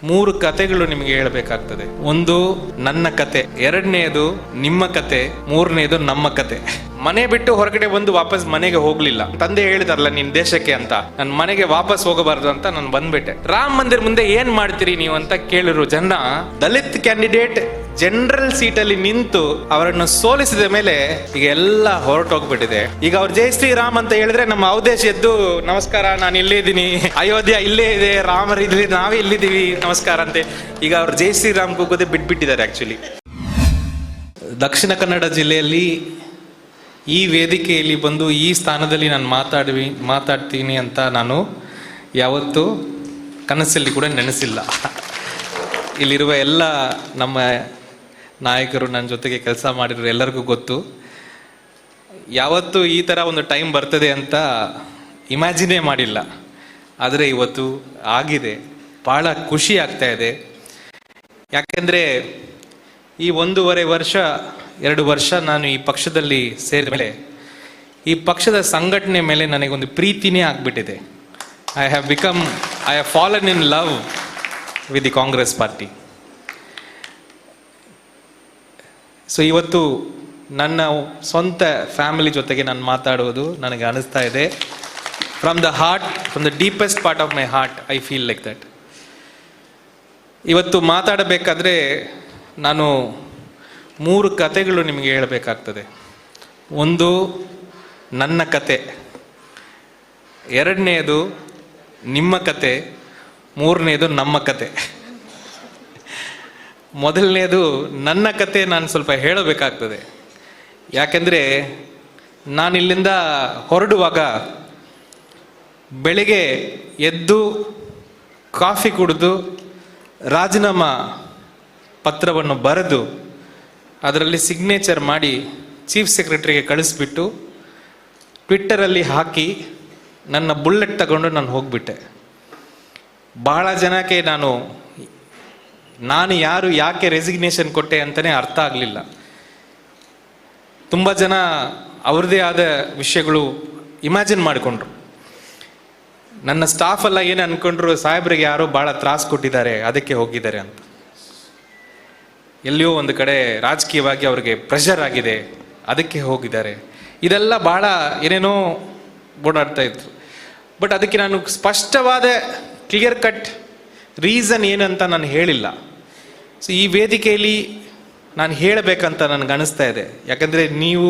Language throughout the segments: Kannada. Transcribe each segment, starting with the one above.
ಮೂರು ಕತೆಗಳು ನಿಮಗೆ ಹೇಳಬೇಕಾಗ್ತದೆ. ಒಂದು ನನ್ನ ಕತೆ, ಎರಡನೇದು ನಿಮ್ಮ ಕತೆ, ಮೂರನೇದು ನಮ್ಮ ಕತೆ. ಮನೆ ಬಿಟ್ಟು ಹೊರಗಡೆ ಬಂದು ವಾಪಸ್ ಮನೆಗೆ ಹೋಗ್ಲಿಲ್ಲ. ತಂದೆ ಹೇಳಿದಾರಲ್ಲ ನಿನ್ ದೇಶಕ್ಕೆ ಅಂತ, ನನ್ ಮನೆಗೆ ವಾಪಸ್ ಹೋಗಬಾರ್ದು ಅಂತ ನಾನು ಬಂದ್ಬಿಟ್ಟೆ. ರಾಮ ಮಂದಿರ್ ಮುಂದೆ ಏನ್ ಮಾಡ್ತೀರಿ ನೀವು ಅಂತ ಕೇಳಿದ್ರು ಜನ. ದಲಿತ್ ಕ್ಯಾಂಡಿಡೇಟ್ ಜನರಲ್ ಸೀಟಲ್ಲಿ ನಿಂತು ಅವರನ್ನು ಸೋಲಿಸಿದ ಮೇಲೆ ಈಗ ಎಲ್ಲ ಹೊರಟೋಗ್ಬಿಟ್ಟಿದೆ. ಈಗ ಅವ್ರು ಜೈ ಶ್ರೀರಾಮ್ ಅಂತ ಹೇಳಿದ್ರೆ ನಮ್ಮ ಅವದೇಶ ಎದ್ದು ನಮಸ್ಕಾರ ನಾನು ಇಲ್ಲೇ ಇದ್ದೀನಿ, ಅಯೋಧ್ಯ ಇಲ್ಲೇ ಇದೆ, ರಾಮರ್ ಇಲ್ಲಿ, ನಾವೇ ಇಲ್ಲಿದ್ದೀವಿ, ನಮಸ್ಕಾರ ಅಂತೆ. ಈಗ ಅವ್ರು ಜೈ ಶ್ರೀರಾಮ್ ಕೂಗೋದೇ ಬಿಟ್ಬಿಟ್ಟಿದ್ದಾರೆ. ಆಕ್ಚುಲಿ ದಕ್ಷಿಣ ಕನ್ನಡ ಜಿಲ್ಲೆಯಲ್ಲಿ ಈ ವೇದಿಕೆಯಲ್ಲಿ ಬಂದು ಈ ಸ್ಥಾನದಲ್ಲಿ ನಾನು ಮಾತಾಡ್ತೀನಿ ಅಂತ ನಾನು ಯಾವತ್ತೂ ಕನಸಲ್ಲಿ ಕೂಡ ನೆನೆಸಿಲ್ಲ. ಇಲ್ಲಿರುವ ಎಲ್ಲ ನಮ್ಮ ನಾಯಕರು, ನನ್ನ ಜೊತೆಗೆ ಕೆಲಸ ಮಾಡಿರೋ ಎಲ್ಲರಿಗೂ ಗೊತ್ತು, ಯಾವತ್ತೂ ಈ ಥರ ಒಂದು ಟೈಮ್ ಬರ್ತದೆ ಅಂತ ಇಮ್ಯಾಜಿನೇ ಮಾಡಿಲ್ಲ. ಆದರೆ ಇವತ್ತು ಆಗಿದೆ. ಭಾಳ ಖುಷಿ ಆಗ್ತಾ ಇದೆ. ಯಾಕೆಂದರೆ ಈ 1.5 ವರ್ಷ 2 ವರ್ಷ ನಾನು ಈ ಪಕ್ಷದಲ್ಲಿ ಸೇರಿದ ಮೇಲೆ ಈ ಪಕ್ಷದ ಸಂಘಟನೆ ಮೇಲೆ ನನಗೊಂದು ಪ್ರೀತಿನೇ ಆಗಿಬಿಟ್ಟಿದೆ. I have fallen in love with the Congress party. So ಇವತ್ತು ನನ್ನ ಸ್ವಂತ ಫ್ಯಾಮಿಲಿ ಜೊತೆಗೆ ನಾನು ಮಾತಾಡುವುದು ನನಗೆ ಅನಿಸ್ತಾ ಇದೆ. From the heart, from the deepest part of my heart, I feel like that. ಇವತ್ತು ಮಾತಾಡಬೇಕಾದ್ರೆ ನಾನು 3 ಕತೆಗಳು ನಿಮಗೆ ಹೇಳಬೇಕಾಗ್ತದೆ. ಒಂದು ನನ್ನ ಕತೆ, ಎರಡನೇದು ನಿಮ್ಮ ಕತೆ, ಮೂರನೇದು ನಮ್ಮ ಕತೆ. ಮೊದಲನೇದು ನನ್ನ ಕತೆ ನಾನು ಸ್ವಲ್ಪ ಹೇಳಬೇಕಾಗ್ತದೆ. ಯಾಕೆಂದರೆ ನಾನು ಇಲ್ಲಿಂದ ಹೊರಡುವಾಗ ಬೆಳಿಗ್ಗೆ ಎದ್ದು ಕಾಫಿ ಕುಡಿದು ರಾಜೀನಾಮಾ ಪತ್ರವನ್ನು ಬರೆದು ಅದರಲ್ಲಿ ಸಿಗ್ನೇಚರ್ ಮಾಡಿ ಚೀಫ್ ಸೆಕ್ರೆಟರಿಗೆ ಕಳಿಸ್ಬಿಟ್ಟು ಟ್ವಿಟ್ಟರಲ್ಲಿ ಹಾಕಿ ನನ್ನ ಬುಲ್ಲೆಟ್ ತಗೊಂಡು ನಾನು ಹೋಗ್ಬಿಟ್ಟೆ. ಬಹಳ ಜನಕ್ಕೆ ನಾನು ಯಾರು, ಯಾಕೆ ರೆಸಿಗ್ನೇಷನ್ ಕೊಟ್ಟೆ ಅಂತಲೇ ಅರ್ಥ ಆಗಲಿಲ್ಲ. ತುಂಬ ಜನ ಅವ್ರದ್ದೇ ಆದ ವಿಷಯಗಳು ಇಮ್ಯಾಜಿನ್ ಮಾಡಿಕೊಂಡ್ರು. ನನ್ನ ಸ್ಟಾಫ್ ಎಲ್ಲ ಏನು ಅಂದ್ಕೊಂಡ್ರು, ಸಾಹೇಬ್ರಿಗೆ ಯಾರೋ ಭಾಳ ತ್ರಾಸು ಕೊಟ್ಟಿದ್ದಾರೆ ಅದಕ್ಕೆ ಹೋಗಿದ್ದಾರೆ ಅಂತ. ಎಲ್ಲಿಯೋ ಒಂದು ಕಡೆ ರಾಜಕೀಯವಾಗಿ ಅವ್ರಿಗೆ ಪ್ರೆಷರ್ ಆಗಿದೆ ಅದಕ್ಕೆ ಹೋಗಿದ್ದಾರೆ. ಇದೆಲ್ಲ ಭಾಳ ಏನೇನೋ ಓಡಾಡ್ತಾ ಇತ್ತು. ಬಟ್ ಅದಕ್ಕೆ ನಾನು ಸ್ಪಷ್ಟವಾದ ಕ್ಲಿಯರ್ ಕಟ್ ರೀಸನ್ ಏನಂತ ನಾನು ಹೇಳಿಲ್ಲ. ಸೊ ಈ ವೇದಿಕೆಯಲ್ಲಿ ನಾನು ಹೇಳಬೇಕಂತ ನನಗೆ ಅನಿಸ್ತಾ ಇದೆ. ಯಾಕಂದರೆ ನೀವು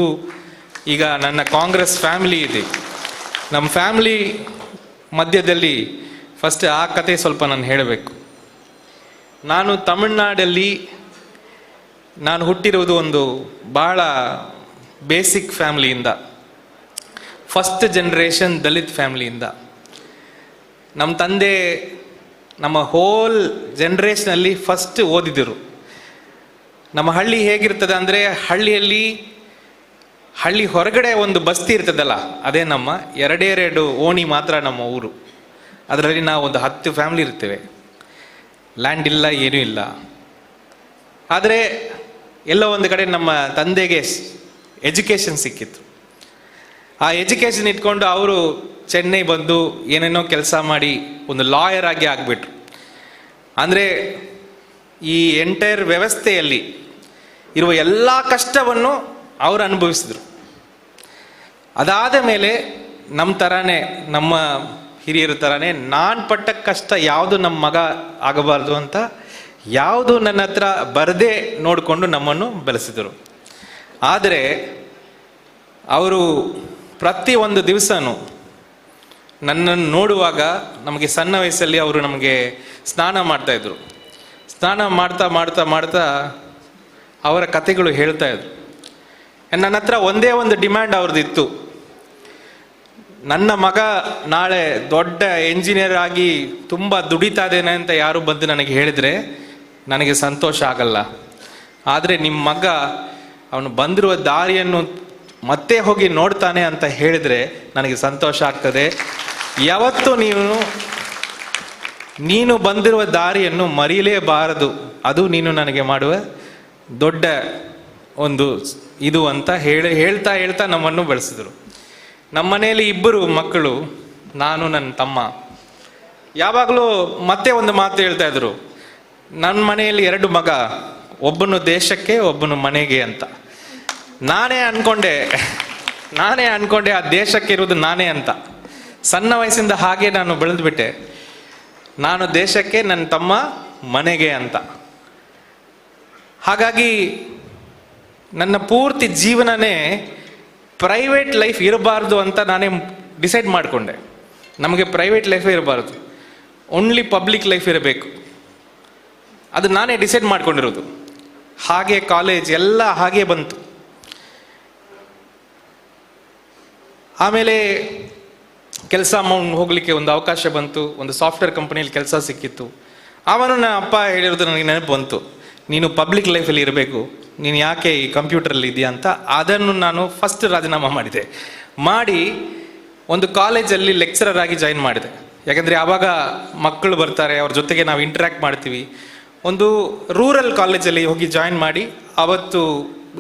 ಈಗ ನನ್ನ ಕಾಂಗ್ರೆಸ್ ಫ್ಯಾಮಿಲಿ ಇದೆ, ನಮ್ಮ ಫ್ಯಾಮಿಲಿ ಮಧ್ಯದಲ್ಲಿ ಫಸ್ಟ್ ಆ ಕತೆ ಸ್ವಲ್ಪ ನಾನು ಹೇಳಬೇಕು. ನಾನು ತಮಿಳ್ನಾಡಲ್ಲಿ ನಾನು ಹುಟ್ಟಿರುವುದು ಒಂದು ಭಾಳ ಬೇಸಿಕ್ ಫ್ಯಾಮಿಲಿಯಿಂದ, ಫಸ್ಟ್ ಜನರೇಷನ್ ದಲಿತ್ ಫ್ಯಾಮಿಲಿಯಿಂದ. ನಮ್ಮ ತಂದೆ ನಮ್ಮ ಹೋಲ್ ಜನರೇಷನಲ್ಲಿ ಫಸ್ಟ್ ಓದಿದರು. ನಮ್ಮ ಹಳ್ಳಿ ಹೇಗಿರ್ತದೆ ಅಂದರೆ, ಹಳ್ಳಿ ಹೊರಗಡೆ ಒಂದು ಬಸ್ತಿ ಇರ್ತದಲ್ಲ, ಅದೇ ನಮ್ಮ 2 ಓಣಿ ಮಾತ್ರ ನಮ್ಮ ಊರು. ಅದರಲ್ಲಿ ನಾವು ಒಂದು 10 ಫ್ಯಾಮಿಲಿ ಇರ್ತೇವೆ. ಲ್ಯಾಂಡ್ ಇಲ್ಲ, ಏನೂ ಇಲ್ಲ. ಆದರೆ ಎಲ್ಲೋ ಒಂದು ಕಡೆ ನಮ್ಮ ತಂದೆಗೆ ಎಜುಕೇಷನ್ ಸಿಕ್ಕಿತ್ತು. ಆ ಎಜುಕೇಷನ್ ಇಟ್ಕೊಂಡು ಅವರು ಚೆನ್ನೈ ಬಂದು ಏನೇನೋ ಕೆಲಸ ಮಾಡಿ ಒಂದು ಲಾಯರ್ ಆಗಿ ಆಗಿಬಿಟ್ರು. ಅಂದರೆ ಈ ಎಂಟೈರ್ ವ್ಯವಸ್ಥೆಯಲ್ಲಿ ಇರುವ ಎಲ್ಲ ಕಷ್ಟವನ್ನು ಅವರು ಅನುಭವಿಸಿದ್ರು. ಅದಾದ ಮೇಲೆ ನಮ್ಮ ಥರನೇ, ನಮ್ಮ ಹಿರಿಯರ ಥರನೇ ನಾನು ಪಟ್ಟ ಕಷ್ಟ ಯಾವುದು ನಮ್ಮ ಮಗ ಆಗಬಾರ್ದು ಅಂತ ಯಾವುದು ನನ್ನ ಹತ್ರ ಬರದೇ ನೋಡಿಕೊಂಡು ನಮ್ಮನ್ನು ಬೆಳೆಸಿದರು. ಆದರೆ ಅವರು ಪ್ರತಿಯೊಂದು ದಿವಸನೂ ನನ್ನನ್ನು ನೋಡುವಾಗ, ನಮಗೆ ಸಣ್ಣ ವಯಸ್ಸಲ್ಲಿ ಅವರು ನಮಗೆ ಸ್ನಾನ ಮಾಡ್ತಾಯಿದ್ರು. ಸ್ನಾನ ಮಾಡ್ತಾ ಮಾಡ್ತಾ ಮಾಡ್ತಾ ಅವರ ಕತೆಗಳು ಹೇಳ್ತಾಯಿದ್ರು. ನನ್ನ ಹತ್ರ ಒಂದೇ ಒಂದು ಡಿಮ್ಯಾಂಡ್ ಅವ್ರದ್ದಿತ್ತು. ನನ್ನ ಮಗ ನಾಳೆ ದೊಡ್ಡ ಎಂಜಿನಿಯರ್ ಆಗಿ ತುಂಬ ದುಡಿತಾ ಇದ್ದೇನೆ ಅಂತ ಯಾರು ಬಂದು ನನಗೆ ಹೇಳಿದರೆ ನನಗೆ ಸಂತೋಷ ಆಗಲ್ಲ. ಆದರೆ ನಿಮ್ಮ ಮಗ ಅವನು ಬಂದಿರುವ ದಾರಿಯನ್ನು ಮತ್ತೆ ಹೋಗಿ ನೋಡ್ತಾನೆ ಅಂತ ಹೇಳಿದರೆ ನನಗೆ ಸಂತೋಷ ಆಗ್ತದೆ. ಯಾವತ್ತೂ ನೀನು ಬಂದಿರುವ ದಾರಿಯನ್ನು ಮರೀಲೇಬಾರದು, ಅದು ನೀನು ನನಗೆ ಮಾಡುವ ದೊಡ್ಡ ಒಂದು ಇದು ಅಂತ ಹೇಳ್ತಾ ನಮ್ಮನ್ನು ಬೆಳೆಸಿದರು. ನಮ್ಮ ಮನೆಯಲ್ಲಿ 2 ಮಕ್ಕಳು, ನಾನು ನನ್ನ ತಮ್ಮ. ಯಾವಾಗಲೂ ಮತ್ತೆ ಒಂದು ಮಾತು ಹೇಳ್ತಾ ಇದ್ರು, ನನ್ನ ಮನೆಯಲ್ಲಿ 2 ಮಗ, ಒಬ್ಬನು ದೇಶಕ್ಕೆ ಒಬ್ಬನು ಮನೆಗೆ ಅಂತ. ನಾನೇ ಅನ್ಕೊಂಡೆ ಆ ದೇಶಕ್ಕೆ ಇರೋದು ನಾನೇ ಅಂತ. ಸಣ್ಣ ವಯಸ್ಸಿಂದ ಹಾಗೆ ನಾನು ಬೆಳೆದ್ಬಿಟ್ಟೆ, ನಾನು ದೇಶಕ್ಕೆ, ನನ್ನ ತಮ್ಮ ಮನೆಗೆ ಅಂತ. ಹಾಗಾಗಿ ನನ್ನ ಪೂರ್ತಿ ಜೀವನನೇ ಪ್ರೈವೇಟ್ ಲೈಫ್ ಇರಬಾರ್ದು ಅಂತ ನಾನೇ ಡಿಸೈಡ್ ಮಾಡಿಕೊಂಡೆ. ನಮಗೆ ಪ್ರೈವೇಟ್ ಲೈಫೇ ಇರಬಾರ್ದು, ಓನ್ಲಿ ಪಬ್ಲಿಕ್ ಲೈಫ್ ಇರಬೇಕು. ಅದು ನಾನೇ ಡಿಸೈಡ್ ಮಾಡ್ಕೊಂಡಿರೋದು. ಹಾಗೆ ಕಾಲೇಜ್ ಎಲ್ಲ ಹಾಗೆ ಬಂತು. ಆಮೇಲೆ ಕೆಲಸ ಹೋಗಲಿಕ್ಕೆ ಒಂದು ಅವಕಾಶ ಬಂತು. ಒಂದು ಸಾಫ್ಟ್ವೇರ್ ಕಂಪನಿಯಲ್ಲಿ ಕೆಲಸ ಸಿಕ್ಕಿತ್ತು. ಆವಾಗ ನನ್ನ ಅಪ್ಪ ಹೇಳಿರೋದು ನನಗೆ ನೆನಪು ಬಂತು, ನೀನು ಪಬ್ಲಿಕ್ ಲೈಫಲ್ಲಿ ಇರಬೇಕು, ನೀನು ಯಾಕೆ ಈ ಕಂಪ್ಯೂಟರಲ್ಲಿ ಇದೆಯಾ ಅಂತ. ಅದನ್ನು ನಾನು ಫಸ್ಟ್ ರಾಜೀನಾಮಾ ಮಾಡಿ ಒಂದು ಕಾಲೇಜಲ್ಲಿ ಲೆಕ್ಚರರ್ ಆಗಿ ಜಾಯಿನ್ ಮಾಡಿದೆ. ಯಾಕಂದರೆ ಆವಾಗ ಮಕ್ಕಳು ಬರ್ತಾರೆ, ಅವ್ರ ಜೊತೆಗೆ ನಾವು ಇಂಟ್ರ್ಯಾಕ್ಟ್ ಮಾಡ್ತೀವಿ. ಒಂದು ರೂರಲ್ ಕಾಲೇಜಲ್ಲಿ ಹೋಗಿ ಜಾಯಿನ್ ಮಾಡಿ ಅವತ್ತು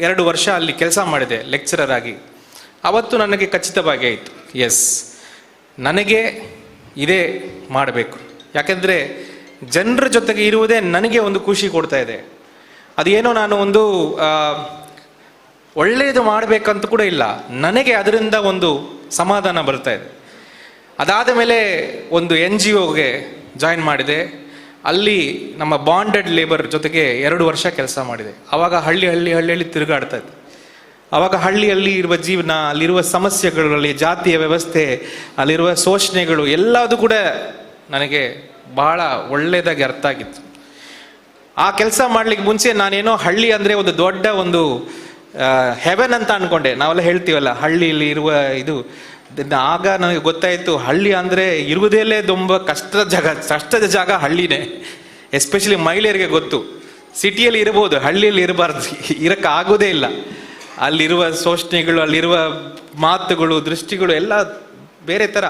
2 ವರ್ಷ ಅಲ್ಲಿ ಕೆಲಸ ಮಾಡಿದೆ ಲೆಕ್ಚರರ್ ಆಗಿ. ಅವತ್ತು ನನಗೆ ಖಚಿತವಾಗಿ ಆಯಿತು, ಎಸ್, ನನಗೆ ಇದೇ ಮಾಡಬೇಕು. ಯಾಕೆಂದರೆ ಜನರ ಜೊತೆಗೆ ಇರುವುದೇ ನನಗೆ ಒಂದು ಖುಷಿ ಕೊಡ್ತಾ ಇದೆ. ಅದೇನೋ ನಾನು ಒಂದು ಒಳ್ಳೆಯದು ಮಾಡಬೇಕಂತ ಕೂಡ ಇಲ್ಲ, ನನಗೆ ಅದರಿಂದ ಒಂದು ಸಮಾಧಾನ ಬರ್ತಾ ಇದೆ. ಅದಾದ ಮೇಲೆ ಒಂದು NGOಗೆ ಜಾಯಿನ್ ಮಾಡಿದೆ. ಅಲ್ಲಿ ನಮ್ಮ ಬಾಂಡೆಡ್ ಲೇಬರ್ ಜೊತೆಗೆ 2 ವರ್ಷ ಕೆಲಸ ಮಾಡಿದೆ. ಆವಾಗ ಹಳ್ಳಿ ತಿರುಗಾಡ್ತಾ ಇದ್ದೆ. ಆವಾಗ ಹಳ್ಳಿಯಲ್ಲಿ ಇರುವ ಜೀವನ, ಅಲ್ಲಿರುವ ಸಮಸ್ಯೆಗಳಲ್ಲಿ ಜಾತಿಯ ವ್ಯವಸ್ಥೆ, ಅಲ್ಲಿರುವ ಶೋಷಣೆಗಳು ಎಲ್ಲದೂ ಕೂಡ ನನಗೆ ಬಹಳ ಒಳ್ಳೆಯದಾಗಿ ಅರ್ಥ ಆಗಿತ್ತು. ಆ ಕೆಲಸ ಮಾಡ್ಲಿಕ್ಕೆ ಮುಂಚೆ ನಾನೇನೋ ಹಳ್ಳಿ ಅಂದರೆ ಒಂದು ದೊಡ್ಡ ಒಂದು ಹೆವೆನ್ ಅಂತ ಅನ್ಕೊಂಡೆ. ನಾವೆಲ್ಲ ಹೇಳ್ತೀವಲ್ಲ ಹಳ್ಳಿಯಲ್ಲಿ ಇರುವ ಇದು. ಆಗ ನನಗೆ ಗೊತ್ತಾಯಿತು, ಹಳ್ಳಿ ಅಂದರೆ ಇರುವುದೇ ತುಂಬ ಕಷ್ಟದ ಜಾಗ ಹಳ್ಳಿನೇ. ಎಸ್ಪೆಷಲಿ ಮಹಿಳೆಯರಿಗೆ ಗೊತ್ತು, ಸಿಟಿಯಲ್ಲಿ ಇರ್ಬೋದು, ಹಳ್ಳಿಯಲ್ಲಿ ಇರಬಾರ್ದು, ಇರೋಕ್ಕಾಗೋದೇ ಇಲ್ಲ. ಅಲ್ಲಿರುವ ಶೋಷಣೆಗಳು, ಅಲ್ಲಿರುವ ಮಾತುಗಳು, ದೃಷ್ಟಿಗಳು ಎಲ್ಲ ಬೇರೆ ಥರ.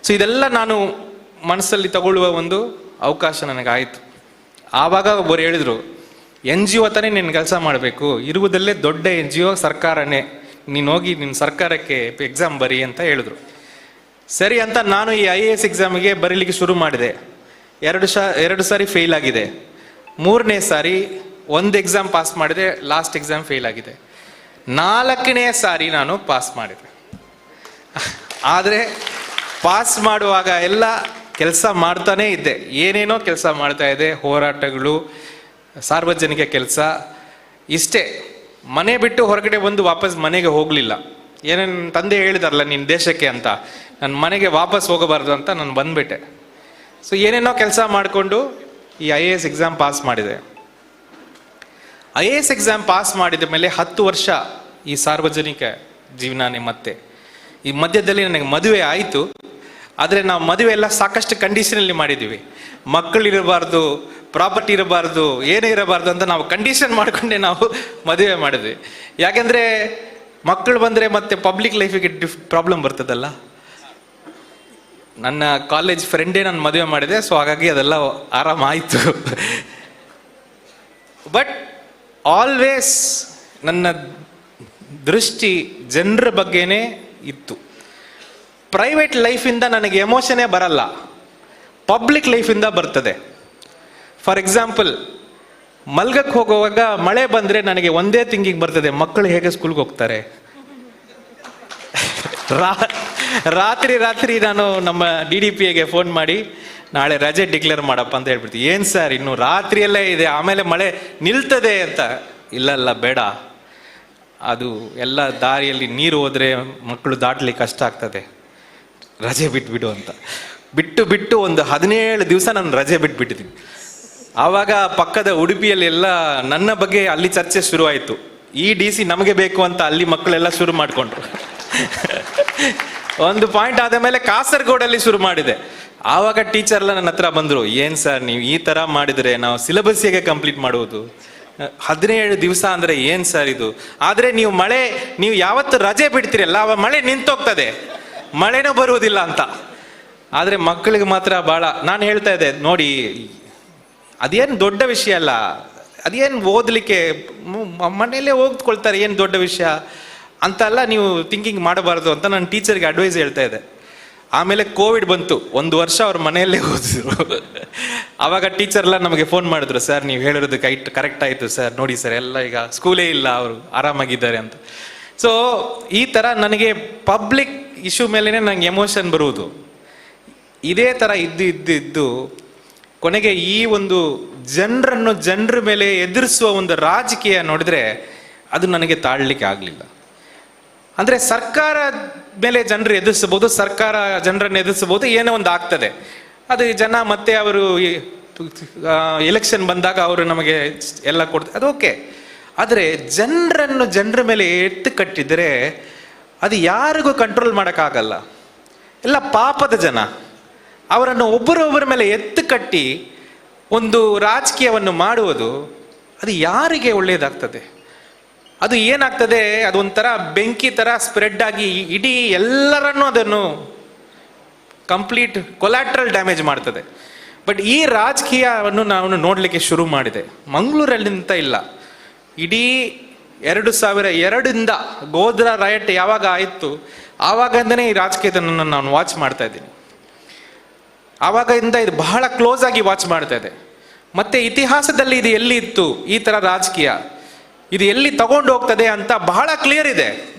ಸೊ ಇದೆಲ್ಲ ನಾನು ಮನಸ್ಸಲ್ಲಿ ತಗೊಳ್ಳುವ ಒಂದು ಅವಕಾಶ ನನಗಾಯಿತು. ಆವಾಗ ಒಬ್ಬರು ಹೇಳಿದರು, NGO ತಾನೇ ನೀನು ಕೆಲಸ ಮಾಡಬೇಕು, ಇರುವುದಲ್ಲೇ ದೊಡ್ಡ NGO ಸರ್ಕಾರನೇ, ನೀನು ಹೋಗಿ ನಿನ್ನ ಸರ್ಕಾರಕ್ಕೆ ಎಕ್ಸಾಮ್ ಬರಿ ಅಂತ ಹೇಳಿದ್ರು. ಸರಿ ಅಂತ ನಾನು ಈ IAS ಎಕ್ಸಾಮಿಗೆ ಬರೀಲಿಕ್ಕೆ ಶುರು ಮಾಡಿದೆ. 2 ಸಾರಿ ಫೇಲ್ ಆಗಿದೆ. 3ನೇ ಸಾರಿ ಒಂದು ಎಕ್ಸಾಮ್ ಪಾಸ್ ಮಾಡಿದೆ, ಲಾಸ್ಟ್ ಎಕ್ಸಾಮ್ ಫೇಲ್ ಆಗಿದೆ. 4ನೇ ಸಾರಿ ನಾನು ಪಾಸ್ ಮಾಡಿದೆ. ಆದರೆ ಪಾಸ್ ಮಾಡುವಾಗ ಎಲ್ಲ ಕೆಲಸ ಮಾಡ್ತಾನೇ ಇದ್ದೆ, ಏನೇನೋ ಕೆಲಸ ಮಾಡ್ತಾ ಇದ್ದೆ, ಹೋರಾಟಗಳು, ಸಾರ್ವಜನಿಕ ಕೆಲಸ, ಇಷ್ಟೇ. ಮನೆ ಬಿಟ್ಟು ಹೊರಗಡೆ ಬಂದು ವಾಪಸ್ ಮನೆಗೆ ಹೋಗಲಿಲ್ಲ. ಏನೇನು ತಂದೆ ಹೇಳಿದಾರಲ್ಲ ನೀನು ದೇಶಕ್ಕೆ ಅಂತ, ನನ್ನ ಮನೆಗೆ ವಾಪಸ್ ಹೋಗಬಾರ್ದು ಅಂತ ನಾನು ಬಂದ್ಬಿಟ್ಟೆ. ಸೊ ಏನೇನೋ ಕೆಲಸ ಮಾಡಿಕೊಂಡು ಈ IAS ಎಕ್ಸಾಮ್ ಪಾಸ್ ಮಾಡಿದೆ. IAS ಎಕ್ಸಾಮ್ ಪಾಸ್ ಮಾಡಿದ ಮೇಲೆ 10 ವರ್ಷ ಈ ಸಾರ್ವಜನಿಕ ಜೀವನನೇ. ಮತ್ತೆ ಈ ಮಧ್ಯದಲ್ಲಿ ನನಗೆ ಮದುವೆ ಆಯಿತು. ಆದರೆ ನಾವು ಮದುವೆ ಎಲ್ಲ ಸಾಕಷ್ಟು ಕಂಡೀಷನಲ್ಲಿ ಮಾಡಿದ್ದೀವಿ. ಮಕ್ಕಳಿರಬಾರ್ದು, ಪ್ರಾಪರ್ಟಿ ಇರಬಾರ್ದು, ಏನೇ ಇರಬಾರ್ದು ಅಂತ ನಾವು ಕಂಡೀಷನ್ ಮಾಡಿಕೊಂಡೆ ನಾವು ಮದುವೆ ಮಾಡಿದ್ವಿ. ಯಾಕೆಂದರೆ ಮಕ್ಕಳು ಬಂದರೆ ಮತ್ತೆ ಪಬ್ಲಿಕ್ ಲೈಫಿಗೆ ಪ್ರಾಬ್ಲಮ್ ಬರ್ತದಲ್ಲ. ನನ್ನ ಕಾಲೇಜ್ ಫ್ರೆಂಡೇ ನಾನು ಮದುವೆ ಮಾಡಿದೆ. ಸೊ ಹಾಗಾಗಿ ಅದೆಲ್ಲ ಆರಾಮಾಯಿತು. ಬಟ್ ಆಲ್ವೇಸ್ ನನ್ನ ದೃಷ್ಟಿ ಜನರ ಬಗ್ಗೆನೇ ಇತ್ತು. ಪ್ರೈವೇಟ್ ಲೈಫಿಂದ ನನಗೆ ಎಮೋಷನೇ ಬರಲ್ಲ, ಪಬ್ಲಿಕ್ ಲೈಫಿಂದ ಬರ್ತದೆ. ಫಾರ್ ಎಕ್ಸಾಂಪಲ್, ಮಲ್ಗಕ್ಕೆ ಹೋಗುವಾಗ ಮಳೆ ಬಂದರೆ ನನಗೆ ಒಂದೇ ಥಿಂಕಿಂಗ್ ಬರ್ತದೆ, ಮಕ್ಕಳು ಹೇಗೆ ಸ್ಕೂಲ್ಗೆ ಹೋಗ್ತಾರೆ. ರಾತ್ರಿ ನಾನು ನಮ್ಮ DDPAಗೆ ಫೋನ್ ಮಾಡಿ, ನಾಳೆ ರಜೆ ಡಿಕ್ಲೇರ್ ಮಾಡಪ್ಪ ಅಂತ ಹೇಳ್ಬಿಡ್ತೀವಿ. ಏನು ಸರ್, ಇನ್ನು ರಾತ್ರಿಯಲ್ಲೇ ಇದೆ, ಆಮೇಲೆ ಮಳೆ ನಿಲ್ತದೆ ಅಂತ. ಇಲ್ಲ ಬೇಡ, ಅದು ಎಲ್ಲ ದಾರಿಯಲ್ಲಿ ನೀರು ಹೋದರೆ ಮಕ್ಕಳು ದಾಟ್ಲಿಕ್ಕೆ ಕಷ್ಟ ಆಗ್ತದೆ, ರಜೆ ಬಿಟ್ಬಿಡು ಅಂತ. ಬಿಟ್ಟು ಒಂದು 17 ದಿವಸ ನಾನು ರಜೆ ಬಿಟ್ಬಿಟ್ಟಿದ್ದೀನಿ. ಆವಾಗ ಪಕ್ಕದ ಉಡುಪಿಯಲ್ಲಿ ಎಲ್ಲ ನನ್ನ ಬಗ್ಗೆ ಅಲ್ಲಿ ಚರ್ಚೆ ಶುರುವಾಯಿತು. ಈ DC ನಮಗೆ ಬೇಕು ಅಂತ ಅಲ್ಲಿ ಮಕ್ಕಳೆಲ್ಲ ಶುರು ಮಾಡಿಕೊಂಡ್ರು. ಒಂದು ಪಾಯಿಂಟ್ ಆದ ಮೇಲೆ ಕಾಸರಗೋಡಲ್ಲಿ ಶುರು ಮಾಡಿದೆ. ಆವಾಗ ಟೀಚರ್ ಎಲ್ಲ ನನ್ನ ಹತ್ರ ಬಂದರು, ಏನು ಸರ್ ನೀವು ಈ ಥರ ಮಾಡಿದರೆ ನಾವು ಸಿಲೆಬಸ್ ಹೇಗೆ ಕಂಪ್ಲೀಟ್ ಮಾಡುವುದು, 17 ದಿವಸ ಅಂದರೆ ಏನು ಸರ್ ಇದು. ಆದರೆ ನೀವು ಯಾವತ್ತು ರಜೆ ಬಿಡ್ತೀರಲ್ಲ ಅವ ಮಳೆ ನಿಂತೋಗ್ತದೆ, ಮಳೆನೂ ಬರುವುದಿಲ್ಲ ಅಂತ. ಆದರೆ ಮಕ್ಕಳಿಗೆ ಮಾತ್ರ ಭಾಳ ನಾನು ಹೇಳ್ತಾ ಇದ್ದೆ, ನೋಡಿ ಅದೇನು ದೊಡ್ಡ ವಿಷಯ ಅಲ್ಲ, ಅದೇನು ಓದಲಿಕ್ಕೆ ಮನೆಯಲ್ಲೇ ಓದ್ಕೊಳ್ತಾರೆ, ಏನು ದೊಡ್ಡ ವಿಷಯ ಅಂತಲ್ಲ, ನೀವು ಥಿಂಕಿಂಗ್ ಮಾಡಬಾರ್ದು ಅಂತ ನಾನು ಟೀಚರ್ಗೆ ಅಡ್ವೈಸ್ ಹೇಳ್ತಾ ಇದ್ದೆ. ಆಮೇಲೆ ಕೋವಿಡ್ ಬಂತು, 1 ವರ್ಷ ಅವ್ರ ಮನೆಯಲ್ಲೇ ಓದಿದ್ರು. ಆವಾಗ ಟೀಚರ್ ಎಲ್ಲ ನಮಗೆ ಫೋನ್ ಮಾಡಿದ್ರು, ಸರ್ ನೀವು ಹೇಳಿರೋದು ಕರೆಕ್ಟ್ ಆಯಿತು ಸರ್, ನೋಡಿ ಸರ್ ಎಲ್ಲ ಈಗ ಸ್ಕೂಲೇ ಇಲ್ಲ, ಅವರು ಆರಾಮಾಗಿದ್ದಾರೆ ಅಂತ. ಸೊ ಈ ಥರ ನನಗೆ ಪಬ್ಲಿಕ್ ಇಶ್ಯೂ ಮೇಲೇ ನಂಗೆ ಎಮೋಷನ್ ಬರುವುದು. ಇದೇ ಥರ ಇದ್ದು ಕೊನೆಗೆ ಈ ಒಂದು ಜನರ ಮೇಲೆ ಎದುರಿಸುವ ಒಂದು ರಾಜಕೀಯ ನೋಡಿದ್ರೆ ಅದು ನನಗೆ ತಾಳಲಿಕ್ಕೆ ಆಗಲಿಲ್ಲ. ಅಂದರೆ ಸರ್ಕಾರ ಮೇಲೆ ಜನರು ಎದುರಿಸಬಹುದು, ಸರ್ಕಾರ ಜನರನ್ನು ಎದುರಿಸಬಹುದು, ಏನೋ ಒಂದು ಆಗ್ತದೆ. ಅದು ಜನ ಮತ್ತೆ ಅವರು ಎಲೆಕ್ಷನ್ ಬಂದಾಗ ಅವರು ನಮಗೆ ಎಲ್ಲ ಕೊಡ್ತಾರೆ, ಅದು ಓಕೆ. ಆದರೆ ಜನರ ಮೇಲೆ ಎತ್ತು ಕಟ್ಟಿದರೆ ಅದು ಯಾರಿಗೂ ಕಂಟ್ರೋಲ್ ಮಾಡೋಕ್ಕಾಗಲ್ಲ. ಎಲ್ಲ ಪಾಪದ ಜನ, ಅವರನ್ನು ಒಬ್ಬರೊಬ್ಬರ ಮೇಲೆ ಎತ್ತು ಕಟ್ಟಿ ಒಂದು ರಾಜಕೀಯವನ್ನು ಮಾಡುವುದು ಅದು ಯಾರಿಗೆ ಒಳ್ಳೆಯದಾಗ್ತದೆ? ಅದು ಏನಾಗ್ತದೆ, ಅದೊಂಥರ ಬೆಂಕಿ ಥರ ಸ್ಪ್ರೆಡ್ ಆಗಿ ಇಡೀ ಎಲ್ಲರನ್ನೂ ಅದನ್ನು ಕಂಪ್ಲೀಟ್ ಕೊಲ್ಯಾಟ್ರಲ್ ಡ್ಯಾಮೇಜ್ ಮಾಡ್ತದೆ. ಬಟ್ ಈ ರಾಜಕೀಯವನ್ನು ನಾನು ನೋಡಲಿಕ್ಕೆ ಶುರು ಮಾಡಿದೆ ಮಂಗಳೂರಲ್ಲಿಂತ ಇಲ್ಲ, ಇಡೀ 2002 ಗೋಧ್ರಾ ರೈಟ್ ಯಾವಾಗ ಆಯಿತು ಆವಾಗಿಂದನೇ ಈ ರಾಜಕೀಯವನ್ನು ನಾನು ವಾಚ್ ಮಾಡ್ತಾ ಇದ್ದೀನಿ. ಆವಾಗಿಂದ ಇದು ಬಹಳ ಕ್ಲೋಸ್ ಆಗಿ ವಾಚ್ ಮಾಡ್ತಾ ಇದೆ. ಮತ್ತೆ ಇತಿಹಾಸದಲ್ಲಿ ಇದು ಎಲ್ಲಿ ಇತ್ತು ಈ ಥರ ರಾಜಕೀಯ, ಇದು ಎಲ್ಲಿ ತಗೊಂಡು ಹೋಗ್ತದೆ ಅಂತ ಬಹಳ ಕ್ಲಿಯರ್ ಇದೆ,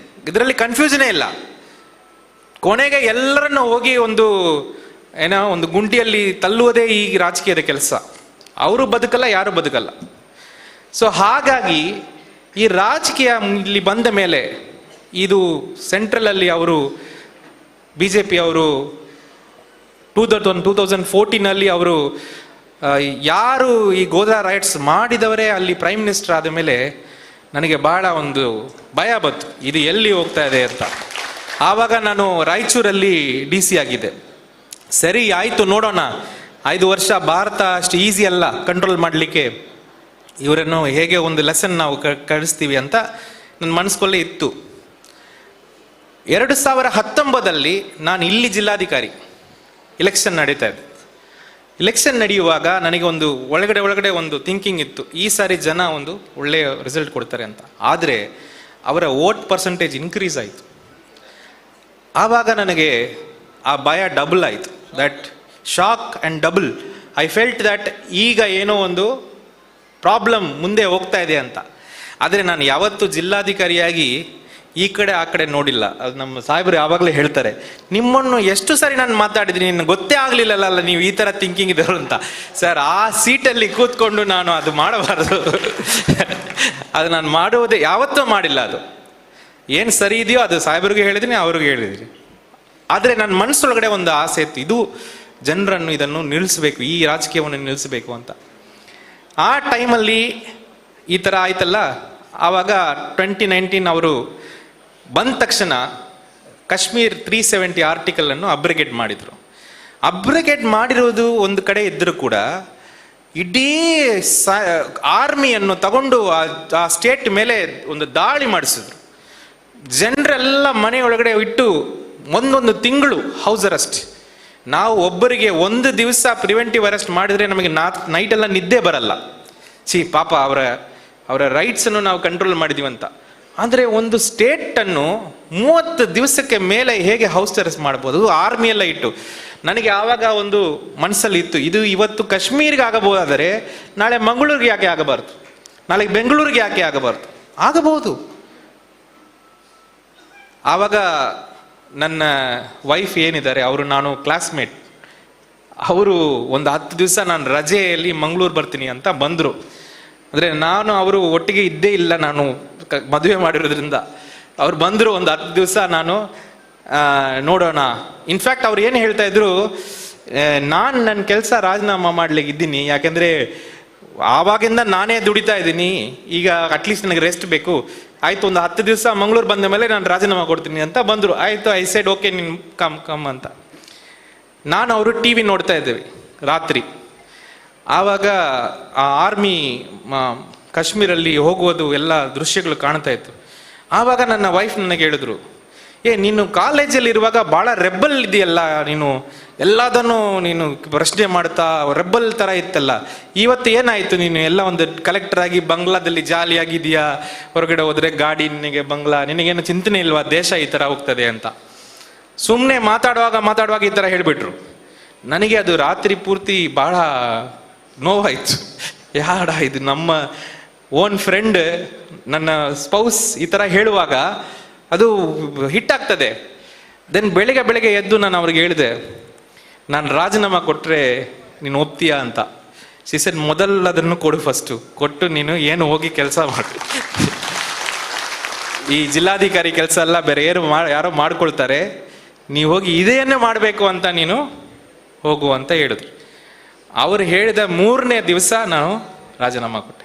ಇದರಲ್ಲಿ ಕನ್ಫ್ಯೂಷನೇ ಇಲ್ಲ. ಕೊನೆಗೆ ಎಲ್ಲರನ್ನು ಹೋಗಿ ಒಂದು ಗುಂಡಿಯಲ್ಲಿ ತಳ್ಳುವುದೇ ಈ ರಾಜಕೀಯದ ಕೆಲಸ. ಅವರು ಬದುಕಲ್ಲ, ಯಾರು ಬದುಕಲ್ಲ. ಸೊ ಹಾಗಾಗಿ ಈ ರಾಜಕೀಯ ಇಲ್ಲಿ ಬಂದ ಮೇಲೆ ಇದು ಸೆಂಟ್ರಲಲ್ಲಿ ಅವರು BJP ಅವರು 2014 ಅವರು ಯಾರು ಈ ಗೋಧ್ರಾ ರೈಟ್ಸ್ ಮಾಡಿದವರೇ ಅಲ್ಲಿ ಪ್ರೈಮ್ ಮಿನಿಸ್ಟರ್ ಆದ ಮೇಲೆ ನನಗೆ ಬಹಳ ಒಂದು ಭಯ ಬಂತು, ಇದು ಎಲ್ಲಿ ಹೋಗ್ತಾ ಇದೆ ಅಂತ. ಆವಾಗ ನಾನು ರಾಯಚೂರಲ್ಲಿ DC ಆಗಿದ್ದೆ. ಸರಿ ಆಯಿತು, ನೋಡೋಣ, 5 ವರ್ಷ ಭಾರತ ಅಷ್ಟು ಈಸಿ ಅಲ್ಲ ಕಂಟ್ರೋಲ್ ಮಾಡಲಿಕ್ಕೆ, ಇವರನ್ನು ಹೇಗೆ ಒಂದು ಲೆಸನ್ ನಾವು ಕಳಿಸ್ತೀವಿ ಅಂತ ನನ್ನ ಮನಸ್ಸಲ್ಲೇ ಇತ್ತು. 2019 ನಾನು ಇಲ್ಲಿ ಜಿಲ್ಲಾಧಿಕಾರಿ, ಇಲೆಕ್ಷನ್ ನಡೀತಾ ಇದೆ. ಇಲೆಕ್ಷನ್ ನಡೆಯುವಾಗ ನನಗೆ ಒಂದು ಒಳಗಡೆ ಒಂದು ಥಿಂಕಿಂಗ್ ಇತ್ತು, ಈ ಸಾರಿ ಜನ ಒಂದು ಒಳ್ಳೆಯ ರಿಸಲ್ಟ್ ಕೊಡ್ತಾರೆ ಅಂತ. ಆದರೆ ಅವರ ವೋಟ್ ಪರ್ಸೆಂಟೇಜ್ ಇನ್ಕ್ರೀಸ್ ಆಯಿತು. ಆವಾಗ ನನಗೆ ಆ ಭಯ ಡಬಲ್ ಆಯಿತು, that shock and double. I felt that ಈಗ ಏನೋ ಒಂದು ಪ್ರಾಬ್ಲಮ್ ಮುಂದೆ ಹೋಗ್ತಾ ಇದೆ ಅಂತ. ಆದರೆ ನಾನು ಯಾವತ್ತೂ ಜಿಲ್ಲಾಧಿಕಾರಿಯಾಗಿ ಈ ಕಡೆ ಆ ಕಡೆ ನೋಡಿಲ್ಲ. ಅದು ನಮ್ಮ ಸಾಹೇಬರು ಯಾವಾಗಲೂ ಹೇಳ್ತಾರೆ, ನಿಮ್ಮನ್ನು ಎಷ್ಟು ಸಾರಿ ನಾನು ಮಾತಾಡಿದ್ದೀನಿ, ನಿನ್ನ ಗೊತ್ತೇ ಆಗಲಿಲ್ಲಲ್ಲ ನೀವು ಈ ಥರ ಥಿಂಕಿಂಗ್ ಇದ್ದವರು ಅಂತ. ಸರ್, ಆ ಸೀಟಲ್ಲಿ ಕೂತ್ಕೊಂಡು ನಾನು ಅದು ಮಾಡಬಾರ್ದು. ಅದು ನಾನು ಮಾಡುವುದೇ ಯಾವತ್ತೂ ಮಾಡಿಲ್ಲ. ಅದು ಏನು ಸರಿ ಇದೆಯೋ ಅದು ಸಾಹೇಬರಿಗೂ ಹೇಳಿದ್ದೀನಿ, ಅವ್ರಿಗೂ ಹೇಳಿದ್ದೀನಿ. ಆದರೆ ನನ್ನ ಮನಸ್ಸೊಳಗಡೆ ಒಂದು ಆಸೆ ಇತ್ತು, ಇದು ಜನರನ್ನು ಇದನ್ನು ನಿಲ್ಲಿಸಬೇಕು, ಈ ರಾಜಕೀಯವನ್ನು ನಿಲ್ಲಿಸಬೇಕು ಅಂತ. ಆ ಟೈಮಲ್ಲಿ ಈ ಥರ ಆಯ್ತಲ್ಲ. ಆವಾಗ 2019 ಅವರು ಬಂದ ತಕ್ಷಣ ಕಾಶ್ಮೀರ್ 370 ಆರ್ಟಿಕಲನ್ನು ಅಬ್ರಿಗೇಟ್ ಮಾಡಿದರು. ಅಬ್ರಿಗೇಟ್ ಮಾಡಿರೋದು ಒಂದು ಕಡೆ ಇದ್ದರೂ ಕೂಡ ಇಡೀ ಆರ್ಮಿಯನ್ನು ತಗೊಂಡು ಆ ಸ್ಟೇಟ್ ಮೇಲೆ ಒಂದು ದಾಳಿ ಮಾಡಿಸಿದ್ರು. ಜನರೆಲ್ಲ ಮನೆಯೊಳಗಡೆ ಇಟ್ಟು 1 ತಿಂಗಳು ಹೌಸ್ ಅರೆಸ್ಟ್. ನಾವು ಒಬ್ಬರಿಗೆ 1 ದಿವಸ ಪ್ರಿವೆಂಟಿವ್ ಅರೆಸ್ಟ್ ಮಾಡಿದರೆ ನಮಗೆ ನೈಟೆಲ್ಲ ನಿದ್ದೆ ಬರಲ್ಲ. ಪಾಪ ಅವರ ರೈಟ್ಸನ್ನು ನಾವು ಕಂಟ್ರೋಲ್ ಮಾಡಿದೀವಂತ. ಆದರೆ ಒಂದು ಸ್ಟೇಟನ್ನು 30 ದಿವಸಕ್ಕೆ ಮೇಲೆ ಹೇಗೆ ಹೌಸ್ ಅರೆಸ್ಟ್ ಮಾಡ್ಬೋದು, ಆರ್ಮಿ ಎಲ್ಲ ಇಟ್ಟು. ನನಗೆ ಆವಾಗ ಒಂದು ಮನಸ್ಸಲ್ಲಿ ಇತ್ತು, ಇದು ಇವತ್ತು ಕಾಶ್ಮೀರಿಗೆ ಆಗಬಹುದಾದರೆ ನಾಳೆ ಮಂಗಳೂರಿಗೆ ಯಾಕೆ ಆಗಬಾರ್ದು, ನಾಳೆ ಬೆಂಗಳೂರಿಗೆ ಯಾಕೆ ಆಗಬಾರ್ದು, ಆಗಬಹುದು. ಆವಾಗ ನನ್ನ ವೈಫ್ ಏನಿದ್ದಾರೆ ಅವರು, ನಾನು ಕ್ಲಾಸ್ಮೇಟ್, ಅವರು ಒಂದು 10 ದಿವಸ ನಾನು ರಜೆಯಲ್ಲಿ ಮಂಗಳೂರು ಬರ್ತೀನಿ ಅಂತ ಬಂದರು. ಅಂದರೆ ನಾನು ಅವರು ಒಟ್ಟಿಗೆ ಇದ್ದೇ ಇಲ್ಲ, ನಾನು ಮದುವೆ ಮಾಡಿರೋದ್ರಿಂದ. ಅವ್ರು ಬಂದರು ಒಂದು 10 ದಿವಸ, ನಾನು ನೋಡೋಣ. ಇನ್ಫ್ಯಾಕ್ಟ್ ಅವ್ರು ಏನು ಹೇಳ್ತಾ ಇದ್ರು, ನಾನು ನನ್ನ ಕೆಲಸ ರಾಜೀನಾಮಾ ಮಾಡ್ಲಿಕ್ಕೆ ಇದ್ದೀನಿ, ಯಾಕೆಂದರೆ ಆವಾಗಿಂದ ನಾನೇ ದುಡಿತಾ ಇದ್ದೀನಿ, ಈಗ ಅಟ್ಲೀಸ್ಟ್ ನನಗೆ ರೆಸ್ಟ್ ಬೇಕು. ಆಯಿತು, ಒಂದು 10 ದಿವಸ ಮಂಗಳೂರು ಬಂದ ಮೇಲೆ ನಾನು ರಾಜೀನಾಮಾ ಕೊಡ್ತೀನಿ ಅಂತ ಬಂದರು. ಆಯಿತು, ಐ ಸೈಡ್ ಓಕೆ, ನೀನು ಕಮ್ ಅಂತ. ನಾನು ಅವರು TV ನೋಡ್ತಾ ಇದ್ದೇವೆ ರಾತ್ರಿ. ಆವಾಗ ಆ ಆರ್ಮಿ ಕಾಶ್ಮೀರಲ್ಲಿ ಹೋಗುವುದು ಎಲ್ಲ ದೃಶ್ಯಗಳು ಕಾಣ್ತಾ ಇತ್ತು. ಆವಾಗ ನನ್ನ ವೈಫ್ ನನಗೆ ಹೇಳಿದ್ರು, ನೀನು ಕಾಲೇಜಲ್ಲಿ ಇರುವಾಗ ಭಾಳ ರೆಬ್ಬಲ್ ಇದೆಯಲ್ಲ, ನೀನು ಎಲ್ಲದನ್ನು ನೀನು ಪ್ರಶ್ನೆ ಮಾಡ್ತಾ ರೆಬ್ಬಲ್ ಥರ ಇತ್ತಲ್ಲ, ಇವತ್ತು ಏನಾಯಿತು, ನೀನು ಎಲ್ಲ ಒಂದು ಕಲೆಕ್ಟರ್ ಆಗಿ ಬಂಗ್ಲಾದಲ್ಲಿ ಜಾಲಿಯಾಗಿದೆಯಾ, ಹೊರಗಡೆ ಹೋದರೆ ಗಾಡಿ ನಿನಗೆ ಬಂಗ್ಲಾ, ನಿನಗೇನು ಚಿಂತನೆ ಇಲ್ವಾ, ದೇಶ ಈ ಥರ ಹೋಗ್ತದೆ ಅಂತ. ಸುಮ್ಮನೆ ಮಾತಾಡುವಾಗ ಈ ಥರ ಹೇಳಿಬಿಟ್ರು. ನನಗೆ ಅದು ರಾತ್ರಿ ಪೂರ್ತಿ ಭಾಳ ನೋವಾಯಿತು. ಯಾಡ ಇದು ನಮ್ಮ ಓನ್ ಫ್ರೆಂಡ್, ನನ್ನ ಸ್ಪೌಸ್ ಈ ಥರ ಹೇಳುವಾಗ ಅದು ಹಿಟ್ಟಾಗ್ತದೆ. ದೆನ್ ಬೆಳಗ್ಗೆ ಎದ್ದು ನಾನು ಅವ್ರಿಗೆ ಹೇಳಿದೆ, ನಾನು ರಾಜೀನಾಮೆ ಕೊಟ್ಟರೆ ನೀನು ಒಪ್ತೀಯಾ ಅಂತ. ಸಿಸನ್ ಮೊದಲು ಕೊಡು, ಫಸ್ಟು ಕೊಟ್ಟು ನೀನು ಏನು ಹೋಗಿ ಕೆಲಸ ಮಾಡು. ಈ ಜಿಲ್ಲಾಧಿಕಾರಿ ಕೆಲಸ ಎಲ್ಲ ಬೇರೆ ಯಾರೋ ಮಾಡ್ಕೊಳ್ತಾರೆ, ನೀವು ಹೋಗಿ ಇದೇನೇ ಮಾಡಬೇಕು ಅಂತ ನೀನು ಹೋಗು ಅಂತ ಹೇಳಿದ್ರು. ಅವ್ರು ಹೇಳಿದ 3ನೇ ದಿವಸ ನಾನು ರಾಜೀನಾಮೆ ಕೊಟ್ಟೆ.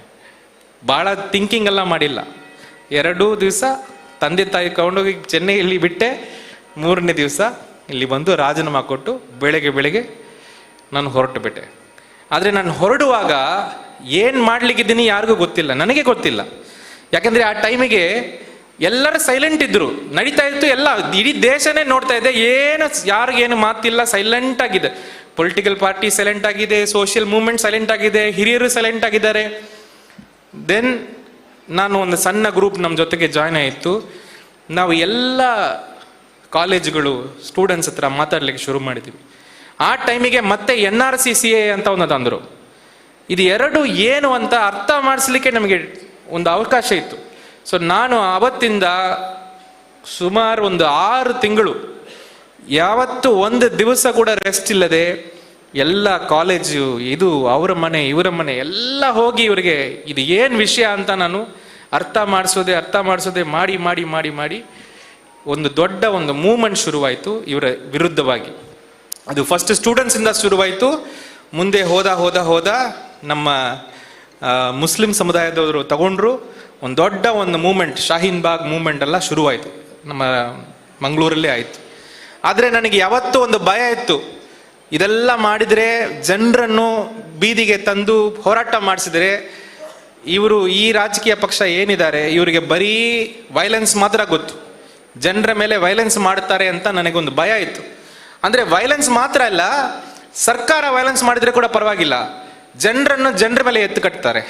ಭಾಳ ಥಿಂಕಿಂಗ್ ಎಲ್ಲ ಮಾಡಿಲ್ಲ. 2 ದಿವಸ ತಂದೆ ತಾಯಿ ತಗೊಂಡೋಗಿ ಚೆನ್ನೈಯಲ್ಲಿ ಬಿಟ್ಟೆ. 3ನೇ ದಿವಸ ಇಲ್ಲಿ ಬಂದು ರಾಜೀನಾಮೆ ಕೊಟ್ಟು ಬೆಳಗ್ಗೆ ನಾನು ಹೊರಟು ಬಿಟ್ಟೆ. ಆದರೆ ನಾನು ಹೊರಡುವಾಗ ಏನು ಮಾಡ್ಲಿಕ್ಕಿದ್ದೀನಿ ಯಾರಿಗೂ ಗೊತ್ತಿಲ್ಲ, ನನಗೆ ಗೊತ್ತಿಲ್ಲ. ಯಾಕಂದರೆ ಆ ಟೈಮಿಗೆ ಎಲ್ಲರೂ ಸೈಲೆಂಟ್ ಇದ್ರು, ನಡೀತಾ ಇತ್ತು ಎಲ್ಲ, ಇಡೀ ದೇಶನೇ ನೋಡ್ತಾ ಇದೆ. ಏನು ಯಾರಿಗೇನು ಮಾತಿಲ್ಲ, ಸೈಲೆಂಟ್ ಆಗಿದೆ. ಪೊಲಿಟಿಕಲ್ ಪಾರ್ಟಿ ಸೈಲೆಂಟ್ ಆಗಿದೆ, ಸೋಷಿಯಲ್ ಮೂವ್ಮೆಂಟ್ ಸೈಲೆಂಟ್ ಆಗಿದೆ, ಹಿರಿಯರು ಸೈಲೆಂಟ್ ಆಗಿದ್ದಾರೆ. ದೆನ್ ನಾನು ಒಂದು ಸಣ್ಣ ಗ್ರೂಪ್ ನಮ್ಮ ಜೊತೆಗೆ ಜಾಯ್ನ್ ಆಯಿತು. ನಾವು ಎಲ್ಲ ಕಾಲೇಜುಗಳು ಸ್ಟೂಡೆಂಟ್ಸ್ ಹತ್ರ ಮಾತಾಡ್ಲಿಕ್ಕೆ ಶುರು ಮಾಡಿದ್ವಿ. ಆ ಟೈಮಿಗೆ ಮತ್ತೆ NRC-CA ಅಂತ ಒಂದು ತಂದರು. ಇದು ಎರಡು ಏನು ಅಂತ ಅರ್ಥ ಮಾಡಿಸ್ಲಿಕ್ಕೆ ನಮಗೆ ಒಂದು ಅವಕಾಶ ಇತ್ತು. ಸೊ ನಾನು ಅವತ್ತಿಂದ ಸುಮಾರು ಒಂದು 6 ತಿಂಗಳು ಯಾವತ್ತು ಒಂದು ದಿವಸ ಕೂಡ ರೆಸ್ಟ್ ಇಲ್ಲದೆ ಎಲ್ಲ ಕಾಲೇಜು, ಇದು ಅವರ ಮನೆ ಇವರ ಮನೆ ಎಲ್ಲ ಹೋಗಿ ಇವರಿಗೆ ಇದು ಏನು ವಿಷಯ ಅಂತ ನಾನು ಅರ್ಥ ಮಾಡಿಸೋದೆ ಮಾಡಿ ಒಂದು ದೊಡ್ಡ ಒಂದು ಮೂವ್ಮೆಂಟ್ ಶುರುವಾಯಿತು ಇವರ ವಿರುದ್ಧವಾಗಿ. ಅದು ಫಸ್ಟ್ ಸ್ಟೂಡೆಂಟ್ಸಿಂದ ಶುರುವಾಯಿತು. ಮುಂದೆ ಹೋದ ನಮ್ಮ ಮುಸ್ಲಿಂ ಸಮುದಾಯದವರು ತಗೊಂಡ್ರು. ಒಂದು ದೊಡ್ಡ ಒಂದು ಮೂವ್ಮೆಂಟ್, ಶಾಹೀನ್ ಬಾಗ್ ಮೂವ್ಮೆಂಟ್ ಎಲ್ಲ ಶುರುವಾಯಿತು, ನಮ್ಮ ಮಂಗಳೂರಲ್ಲೇ ಆಯಿತು. ಆದರೆ ನನಗೆ ಯಾವತ್ತೂ ಒಂದು ಭಯ ಇತ್ತು, ಇದೆಲ್ಲ ಮಾಡಿದರೆ ಜನರನ್ನು ಬೀದಿಗೆ ತಂದು ಹೋರಾಟ ಮಾಡಿಸಿದರೆ ಇವರು ಈ ರಾಜಕೀಯ ಪಕ್ಷ ಏನಿದ್ದಾರೆ ಇವರಿಗೆ ಬರೀ ವೈಲೆನ್ಸ್ ಮಾತ್ರ ಗೊತ್ತು, ಜನರ ಮೇಲೆ ವೈಲೆನ್ಸ್ ಮಾಡ್ತಾರೆ ಅಂತ ನನಗೊಂದು ಭಯ ಇತ್ತು. ಅಂದರೆ ವೈಲೆನ್ಸ್ ಮಾತ್ರ ಅಲ್ಲ, ಸರ್ಕಾರ ವೈಲೆನ್ಸ್ ಮಾಡಿದರೆ ಕೂಡ ಪರವಾಗಿಲ್ಲ, ಜನರನ್ನು ಜನರ ಮೇಲೆ ಎತ್ತು ಕಟ್ತಾರೆ,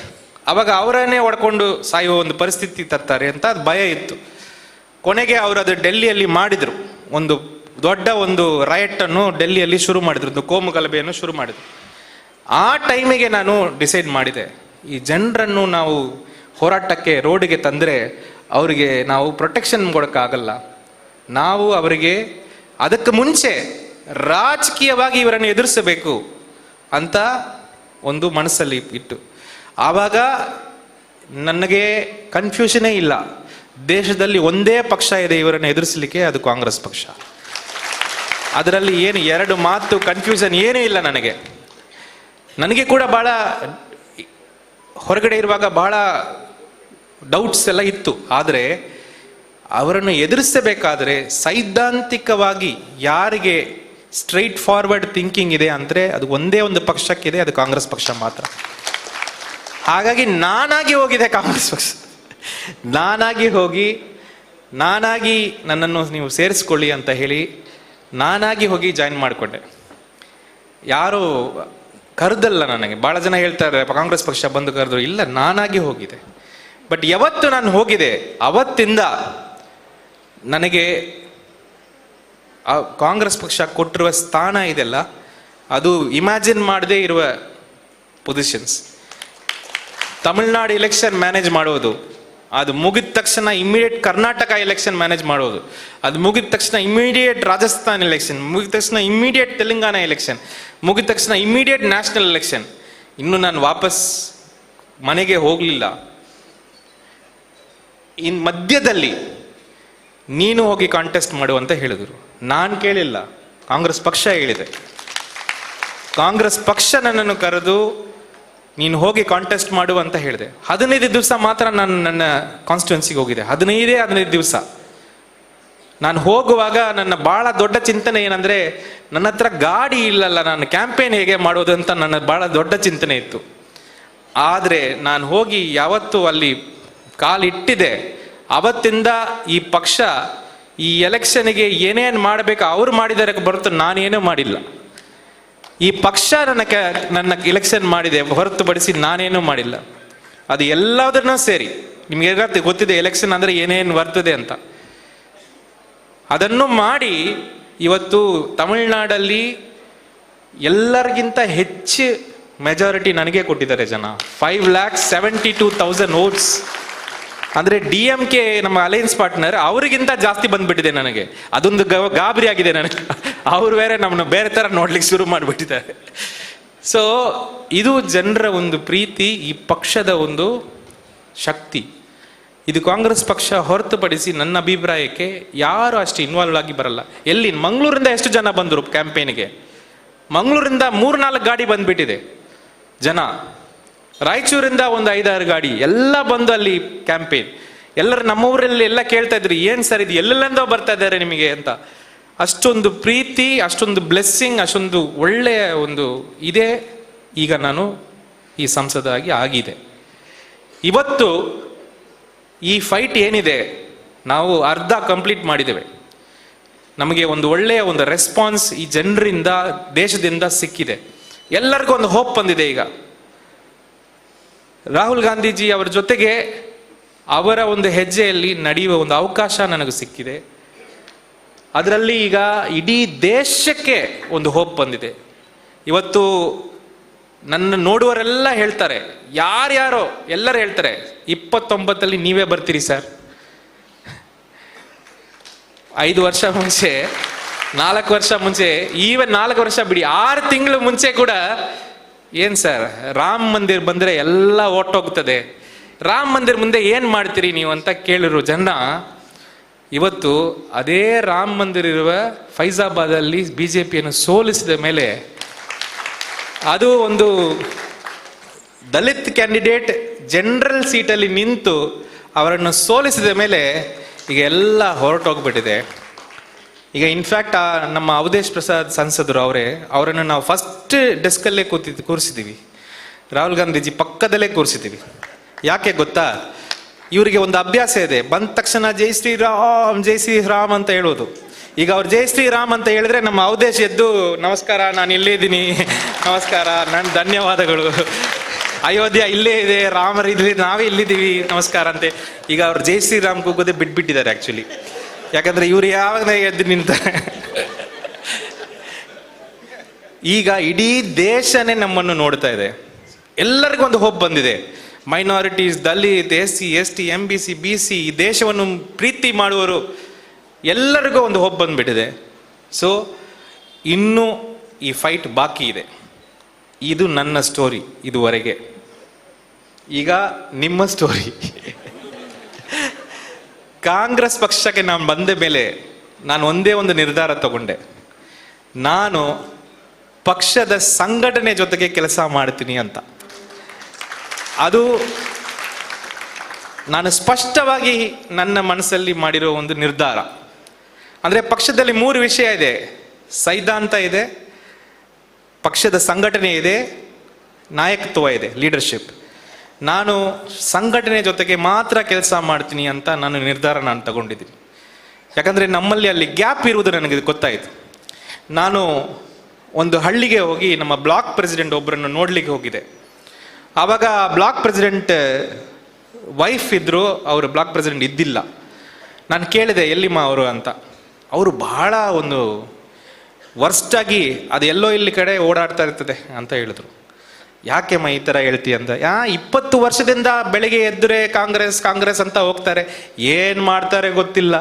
ಅವಾಗ ಅವರನ್ನೇ ಹೊಡ್ಕೊಂಡು ಸಾಯುವ ಒಂದು ಪರಿಸ್ಥಿತಿ ತರ್ತಾರೆ ಅಂತ ಅದು ಭಯ ಇತ್ತು. ಕೊನೆಗೆ ಅವರು ಅದು ಡೆಲ್ಲಿಯಲ್ಲಿ ಮಾಡಿದರು. ಒಂದು ದೊಡ್ಡ ಒಂದು ರೈಟನ್ನು ಡೆಲ್ಲಿಯಲ್ಲಿ ಶುರು ಮಾಡಿದ್ರು, ಒಂದು ಕೋಮು ಗಲಭೆಯನ್ನು ಶುರು ಮಾಡಿದ್ರು. ಆ ಟೈಮಿಗೆ ನಾನು ಡಿಸೈಡ್ ಮಾಡಿದೆ, ಈ ಜನರನ್ನು ನಾವು ಹೋರಾಟಕ್ಕೆ ರೋಡಿಗೆ ತಂದರೆ ಅವರಿಗೆ ನಾವು ಪ್ರೊಟೆಕ್ಷನ್ ಕೊಡೋಕ್ಕಾಗಲ್ಲ. ನಾವು ಅವರಿಗೆ ಅದಕ್ಕೆ ಮುಂಚೆ ರಾಜಕೀಯವಾಗಿ ಇವರನ್ನು ಎದುರಿಸಬೇಕು ಅಂತ ಒಂದು ಮನಸ್ಸಲ್ಲಿ ಇಟ್ಟು, ಆವಾಗ ನನಗೆ ಕನ್ಫ್ಯೂಷನೇ ಇಲ್ಲ. ದೇಶದಲ್ಲಿ ಒಂದೇ ಪಕ್ಷ ಇದೆ ಇವರನ್ನು ಎದುರಿಸಲಿಕ್ಕೆ, ಅದು ಕಾಂಗ್ರೆಸ್ ಪಕ್ಷ. ಅದರಲ್ಲಿ ಏನು 2 ಮಾತು ಕನ್ಫ್ಯೂಷನ್ ಏನೂ ಇಲ್ಲ ನನಗೆ ಕೂಡ ಭಾಳ ಹೊರಗಡೆ ಇರುವಾಗ ಭಾಳ ಡೌಟ್ಸ್ ಎಲ್ಲ ಇತ್ತು. ಆದರೆ ಅವರನ್ನು ಎದುರಿಸಬೇಕಾದ್ರೆ ಸೈದ್ಧಾಂತಿಕವಾಗಿ ಯಾರಿಗೆ ಸ್ಟ್ರೈಟ್ ಫಾರ್ವರ್ಡ್ ಥಿಂಕಿಂಗ್ ಇದೆ ಅಂದರೆ ಅದು ಒಂದೇ ಒಂದು ಪಕ್ಷಕ್ಕಿದೆ, ಅದು ಕಾಂಗ್ರೆಸ್ ಪಕ್ಷ ಮಾತ್ರ. ಹಾಗಾಗಿ ನಾನಾಗಿ ಹೋಗಿದೆ ಕಾಂಗ್ರೆಸ್ ಪಕ್ಷ, ನಾನಾಗಿ ನನ್ನನ್ನು ನೀವು ಸೇರಿಸ್ಕೊಳ್ಳಿ ಅಂತ ಹೇಳಿ ನಾನಾಗಿ ಹೋಗಿ ಜಾಯಿನ್ ಮಾಡಿಕೊಂಡೆ. ಯಾರು ಕರೆದಲ್ಲ ನನಗೆ. ಭಾಳ ಜನ ಹೇಳ್ತಾರೆ ಕಾಂಗ್ರೆಸ್ ಪಕ್ಷ ಬಂದು ಕರೆದ್ರು, ಇಲ್ಲ ನಾನಾಗಿ ಹೋಗಿದೆ. ಬಟ್ ಯಾವತ್ತು ನಾನು ಹೋಗಿದೆ ಅವತ್ತಿಂದ ನನಗೆ ಕಾಂಗ್ರೆಸ್ ಪಕ್ಷ ಕೊಟ್ಟಿರುವ ಸ್ಥಾನ ಇದೆಲ್ಲ ಅದು ಇಮ್ಯಾಜಿನ್ ಮಾಡದೇ ಇರುವ ಪೊಸಿಷನ್ಸ್. ತಮಿಳ್ನಾಡು ಎಲೆಕ್ಷನ್ ಮ್ಯಾನೇಜ್ ಮಾಡೋದು, ಅದು ಮುಗಿದ ತಕ್ಷಣ ಇಮಿಡಿಯೇಟ್ ಕರ್ನಾಟಕ ಎಲೆಕ್ಷನ್ ಮ್ಯಾನೇಜ್ ಮಾಡೋದು, ಅದು ಮುಗಿದ ತಕ್ಷಣ ಇಮಿಡಿಯೇಟ್ ರಾಜಸ್ಥಾನ್ ಎಲೆಕ್ಷನ್, ಮುಗಿದ ತಕ್ಷಣ ಇಮಿಡಿಯೇಟ್ ತೆಲಂಗಾಣ ಎಲೆಕ್ಷನ್, ಮುಗಿದ ತಕ್ಷಣ ಇಮಿಡಿಯೇಟ್ ನ್ಯಾಷನಲ್ ಎಲೆಕ್ಷನ್. ಇನ್ನು ನಾನು ವಾಪಸ್ ಮನೆಗೆ ಹೋಗಲಿಲ್ಲ. ಇನ್ ಮಧ್ಯದಲ್ಲಿ ನೀನು ಹೋಗಿ ಕಾಂಟೆಸ್ಟ್ ಮಾಡು ಅಂತ ಹೇಳಿದರು. ನಾನು ಕೇಳಿಲ್ಲ, ಕಾಂಗ್ರೆಸ್ ಪಕ್ಷ ಹೇಳಿದೆ. ಕಾಂಗ್ರೆಸ್ ಪಕ್ಷ ನನ್ನನ್ನು ಕರೆದು ನೀನು ಹೋಗಿ ಕಾಂಟೆಸ್ಟ್ ಮಾಡು ಅಂತ ಹೇಳಿದೆ. 15 ದಿವಸ ಮಾತ್ರ ನಾನು ನನ್ನ ಕಾನ್ಸ್ಟಿಟ್ಯೂನ್ಸಿಗೆ ಹೋಗಿದೆ. 15 ದಿವಸ ನಾನು ಹೋಗುವಾಗ ನನ್ನ ಭಾಳ ದೊಡ್ಡ ಚಿಂತನೆ ಏನಂದರೆ, ನನ್ನ ಹತ್ರ ಗಾಡಿ ಇಲ್ಲಲ್ಲ, ನಾನು ಕ್ಯಾಂಪೇನ್ ಹೇಗೆ ಮಾಡೋದು ಅಂತ ನನ್ನ ಭಾಳ ದೊಡ್ಡ ಚಿಂತನೆ ಇತ್ತು. ಆದರೆ ನಾನು ಹೋಗಿ ಯಾವತ್ತು ಅಲ್ಲಿ ಕಾಲಿಟ್ಟಿದೆ ಅವತ್ತಿಂದ ಈ ಪಕ್ಷ ಈ ಎಲೆಕ್ಷನ್ಗೆ ಏನೇನು ಮಾಡಬೇಕು ಅವ್ರು ಮಾಡಿದರೆ ಹೊರತು ನಾನೇನೂ ಮಾಡಿಲ್ಲ. ಈ ಪಕ್ಷ ನನ್ನ ಎಲೆಕ್ಷನ್ ಮಾಡಿದೆ ಹೊರತುಪಡಿಸಿ ನಾನೇನೂ ಮಾಡಿಲ್ಲ. ಅದು ಎಲ್ಲದನ್ನೂ ಸೇರಿ ನಿಮ್ಗೆ ಗೊತ್ತಿದೆ ಎಲೆಕ್ಷನ್ ಅಂದರೆ ಏನೇನು ಬರ್ತದೆ ಅಂತ. ಅದನ್ನು ಮಾಡಿ ಇವತ್ತು ತಮಿಳ್ನಾಡಲ್ಲಿ ಎಲ್ಲರಿಗಿಂತ ಹೆಚ್ಚು ಮೆಜಾರಿಟಿ ನನಗೆ ಕೊಟ್ಟಿದ್ದಾರೆ ಜನ. 5,72,000 ವೋಟ್ಸ್. ಅಂದರೆ DMK ನಮ್ಮ ಅಲೈನ್ಸ್ ಪಾರ್ಟ್ನರ್ ಅವರಿಗಿಂತ ಜಾಸ್ತಿ ಬಂದ್ಬಿಟ್ಟಿದೆ ನನಗೆ. ಅದೊಂದು ಗಾಬರಿ ಆಗಿದೆ ನನಗೆ. ಅವರು ಬೇರೆ ನಮ್ಮನ್ನು ಬೇರೆ ಥರ ನೋಡ್ಲಿಕ್ಕೆ ಶುರು ಮಾಡಿಬಿಟ್ಟಿದ್ದಾರೆ. ಸೊ ಇದು ಜನರ ಒಂದು ಪ್ರೀತಿ, ಈ ಪಕ್ಷದ ಒಂದು ಶಕ್ತಿ. ಇದು ಕಾಂಗ್ರೆಸ್ ಪಕ್ಷ ಹೊರತುಪಡಿಸಿ ನನ್ನ ಅಭಿಪ್ರಾಯಕ್ಕೆ ಯಾರು ಅಷ್ಟು ಇನ್ವಾಲ್ವ್ ಆಗಿ ಬರಲ್ಲ. ಎಲ್ಲಿ ಮಂಗಳೂರಿಂದ ಎಷ್ಟು ಜನ ಬಂದರು ಕ್ಯಾಂಪೇನ್ಗೆ? ಮಂಗಳೂರಿಂದ 3-4 ಗಾಡಿ ಬಂದ್ಬಿಟ್ಟಿದೆ ಜನ. ರಾಯಚೂರಿಂದ ಒಂದು 5-6 ಗಾಡಿ ಎಲ್ಲ ಬಂದು ಅಲ್ಲಿ ಕ್ಯಾಂಪೇನ್. ಎಲ್ಲರೂ ನಮ್ಮೂರಲ್ಲಿ ಎಲ್ಲ ಕೇಳ್ತಾ ಇದ್ರು, ಏನು ಸರ್ ಇದು ಎಲ್ಲೆಲ್ಲಿಂದ ಬರ್ತಾ ಇದ್ದಾರೆ ನಿಮಗೆ ಅಂತ. ಅಷ್ಟೊಂದು ಪ್ರೀತಿ, ಅಷ್ಟೊಂದು ಬ್ಲೆಸ್ಸಿಂಗ್, ಅಷ್ಟೊಂದು ಒಳ್ಳೆಯ ಒಂದು ಇದೆ. ಈಗ ನಾನು ಈ ಸಂಸದಾಗಿ ಆಗಿದೆ. ಇವತ್ತು ಈ ಫೈಟ್ ಏನಿದೆ ನಾವು ಅರ್ಧ ಕಂಪ್ಲೀಟ್ ಮಾಡಿದ್ದೇವೆ. ನಮಗೆ ಒಂದು ಒಳ್ಳೆಯ ಒಂದು ರೆಸ್ಪಾನ್ಸ್ ಈ ಜನರಿಂದ, ದೇಶದಿಂದ ಸಿಕ್ಕಿದೆ. ಎಲ್ಲರಿಗೂ ಒಂದು ಹೋಪ್ ಬಂದಿದೆ. ಈಗ ರಾಹುಲ್ ಗಾಂಧೀಜಿ ಅವರ ಜೊತೆಗೆ ಅವರ ಒಂದು ಹೆಜ್ಜೆಯಲ್ಲಿ ನಡೆಯುವ ಒಂದು ಅವಕಾಶ ನನಗೆ ಸಿಕ್ಕಿದೆ. ಅದರಲ್ಲಿ ಈಗ ಇಡೀ ದೇಶಕ್ಕೆ ಒಂದು ಹೋಪ್ ಬಂದಿದೆ. ಇವತ್ತು ನನ್ನ ನೋಡುವರೆಲ್ಲ ಹೇಳ್ತಾರೆ, ಯಾರ್ಯಾರೋ ಎಲ್ಲರೂ ಹೇಳ್ತಾರೆ 29 ನೀವೇ ಬರ್ತೀರಿ ಸರ್. 5 ವರ್ಷ ಮುಂಚೆ, 4 ವರ್ಷ ಮುಂಚೆ, ಈವನ್ 4 ವರ್ಷ ಬಿಡಿ, 6 ತಿಂಗಳು ಮುಂಚೆ ಕೂಡ ಏನು ಸರ್ ರಾಮ್ ಮಂದಿರ್ ಬಂದರೆ ಎಲ್ಲ ಓಟೋಗ್ತದೆ, ರಾಮ್ ಮಂದಿರ್ ಮುಂದೆ ಏನು ಮಾಡ್ತೀರಿ ನೀವು ಅಂತ ಕೇಳಿರೋ ಜನ ಇವತ್ತು ಅದೇ ರಾಮ್ ಮಂದಿರ್ ಇರುವ ಫೈಜಾಬಾದಲ್ಲಿ BJPಯನ್ನು ಸೋಲಿಸಿದ ಮೇಲೆ, ಅದು ಒಂದು ದಲಿತ್ ಕ್ಯಾಂಡಿಡೇಟ್ ಜನರಲ್ ಸೀಟಲ್ಲಿ ನಿಂತು ಅವರನ್ನು ಸೋಲಿಸಿದ ಮೇಲೆ ಈಗ ಎಲ್ಲ ಹೊರಟೋಗ್ಬಿಟ್ಟಿದೆ. ಈಗ ಇನ್ಫ್ಯಾಕ್ಟ್ ನಮ್ಮ ಅವಧೇಶ್ ಪ್ರಸಾದ್ ಸಂಸದರು ಅವರನ್ನು ನಾವು ಫಸ್ಟ್ ಡೆಸ್ಕಲ್ಲೇ ಕೂರಿಸಿದ್ದೀವಿ. ರಾಹುಲ್ ಗಾಂಧೀಜಿ ಪಕ್ಕದಲ್ಲೇ ಕೂರಿಸಿದ್ದೀವಿ. ಯಾಕೆ ಗೊತ್ತಾ? ಇವರಿಗೆ ಒಂದು ಅಭ್ಯಾಸ ಇದೆ, ಬಂದ ತಕ್ಷಣ ಜೈ ಶ್ರೀರಾಮ್ ಜೈ ಶ್ರೀರಾಮ್ ಅಂತ ಹೇಳೋದು. ಈಗ ಅವ್ರು ಜೈ ಶ್ರೀರಾಮ್ ಅಂತ ಹೇಳಿದ್ರೆ ನಮ್ಮ ಅವಧೇಶ್ ಎದ್ದು ನಮಸ್ಕಾರ, ನಾನು ಇಲ್ಲೇ ಇದ್ದೀನಿ, ನಮಸ್ಕಾರ, ನನ್ನ ಧನ್ಯವಾದಗಳು, ಅಯೋಧ್ಯ ಇಲ್ಲೇ ಇದೆ, ರಾಮರು ಇಲ್ಲಿ, ನಾವೇ ಇಲ್ಲಿದ್ದೀವಿ, ನಮಸ್ಕಾರ ಅಂತೆ. ಈಗ ಅವ್ರು ಜೈ ಶ್ರೀರಾಮ್ ಕೂಗೋದೇ ಬಿಟ್ಬಿಟ್ಟಿದ್ದಾರೆ ಆ್ಯಕ್ಚುಲಿ. ಯಾಕಂದ್ರೆ ಇವ್ರು ಯಾವಾಗ ಎದ್ದು ನಿಂತಾರೆ. ಈಗ ಇಡೀ ದೇಶನೇ ನಮ್ಮನ್ನು ನೋಡ್ತಾ ಇದೆ. ಎಲ್ಲರಿಗೂ ಒಂದು ಹೋಪ್ ಬಂದಿದೆ. Minorities, Dalit, SC, ST, MBC, BC, ಈ ದೇಶವನ್ನು ಪ್ರೀತಿ ಮಾಡುವವರು ಎಲ್ಲರಿಗೂ ಒಂದು ಹೋಪ್ ಬಂದ್ಬಿಟ್ಟಿದೆ. ಸೊ ಇನ್ನೂ ಈ ಫೈಟ್ ಬಾಕಿ ಇದೆ. ಇದು ನನ್ನ ಸ್ಟೋರಿ ಇದುವರೆಗೆ. ಈಗ ನಿಮ್ಮ ಸ್ಟೋರಿ. ಕಾಂಗ್ರೆಸ್ ಪಕ್ಷಕ್ಕೆ ನಾನು ಬಂದ ಮೇಲೆ ನಾನು ಒಂದೇ ಒಂದು ನಿರ್ಧಾರ ತಗೊಂಡೆ, ನಾನು ಪಕ್ಷದ ಸಂಘಟನೆ ಜೊತೆಗೆ ಕೆಲಸ ಮಾಡ್ತೀನಿ ಅಂತ. ಅದು ನಾನು ಸ್ಪಷ್ಟವಾಗಿ ನನ್ನ ಮನಸ್ಸಲ್ಲಿ ಮಾಡಿರೋ ಒಂದು ನಿರ್ಧಾರ. ಅಂದರೆ ಪಕ್ಷದಲ್ಲಿ 3 ವಿಷಯ ಇದೆ: ಸೈದ್ಧಾಂತ ಇದೆ, ಪಕ್ಷದ ಸಂಘಟನೆ ಇದೆ, ನಾಯಕತ್ವ ಇದೆ, ಲೀಡರ್ಶಿಪ್. ನಾನು ಸಂಘಟನೆ ಜೊತೆಗೆ ಮಾತ್ರ ಕೆಲಸ ಮಾಡ್ತೀನಿ ಅಂತ ನಾನು ತಗೊಂಡಿದ್ದೀನಿ. ಯಾಕಂದರೆ ನಮ್ಮಲ್ಲಿ ಅಲ್ಲಿ ಗ್ಯಾಪ್ ಇರುವುದು ನನಗೆ ಗೊತ್ತಾಯಿತು. ನಾನು ಒಂದು ಹಳ್ಳಿಗೆ ಹೋಗಿ ನಮ್ಮ ಬ್ಲಾಕ್ ಪ್ರೆಸಿಡೆಂಟ್ ಒಬ್ಬರನ್ನು ನೋಡಲಿಕ್ಕೆ ಹೋಗಿದೆ. ಆವಾಗ ಬ್ಲಾಕ್ ಪ್ರೆಸಿಡೆಂಟ್ ವೈಫ್ ಇದ್ದರು, ಅವರು ಬ್ಲಾಕ್ ಪ್ರೆಸಿಡೆಂಟ್ ಇದ್ದಿಲ್ಲ. ನಾನು ಕೇಳಿದೆ ಎಲ್ಲಿಮ್ಮ ಅವರು ಅಂತ. ಅವರು ಬಹಳ ಒಂದು ವರ್ಸ್ಟಾಗಿ ಅದು ಎಲ್ಲೋ ಇಲ್ಲಿ ಕಡೆ ಓಡಾಡ್ತಾ ಇರ್ತದೆ ಅಂತ ಹೇಳಿದ್ರು. ಯಾಕೆಮ್ಮ ಈ ಥರ ಹೇಳ್ತೀಯ ಅಂತ. 20 ವರ್ಷದಿಂದ ಬೆಳಗ್ಗೆ ಎದ್ದರೆ ಕಾಂಗ್ರೆಸ್ ಕಾಂಗ್ರೆಸ್ ಅಂತ ಹೋಗ್ತಾರೆ, ಏನು ಮಾಡ್ತಾರೆ ಗೊತ್ತಿಲ್ಲ.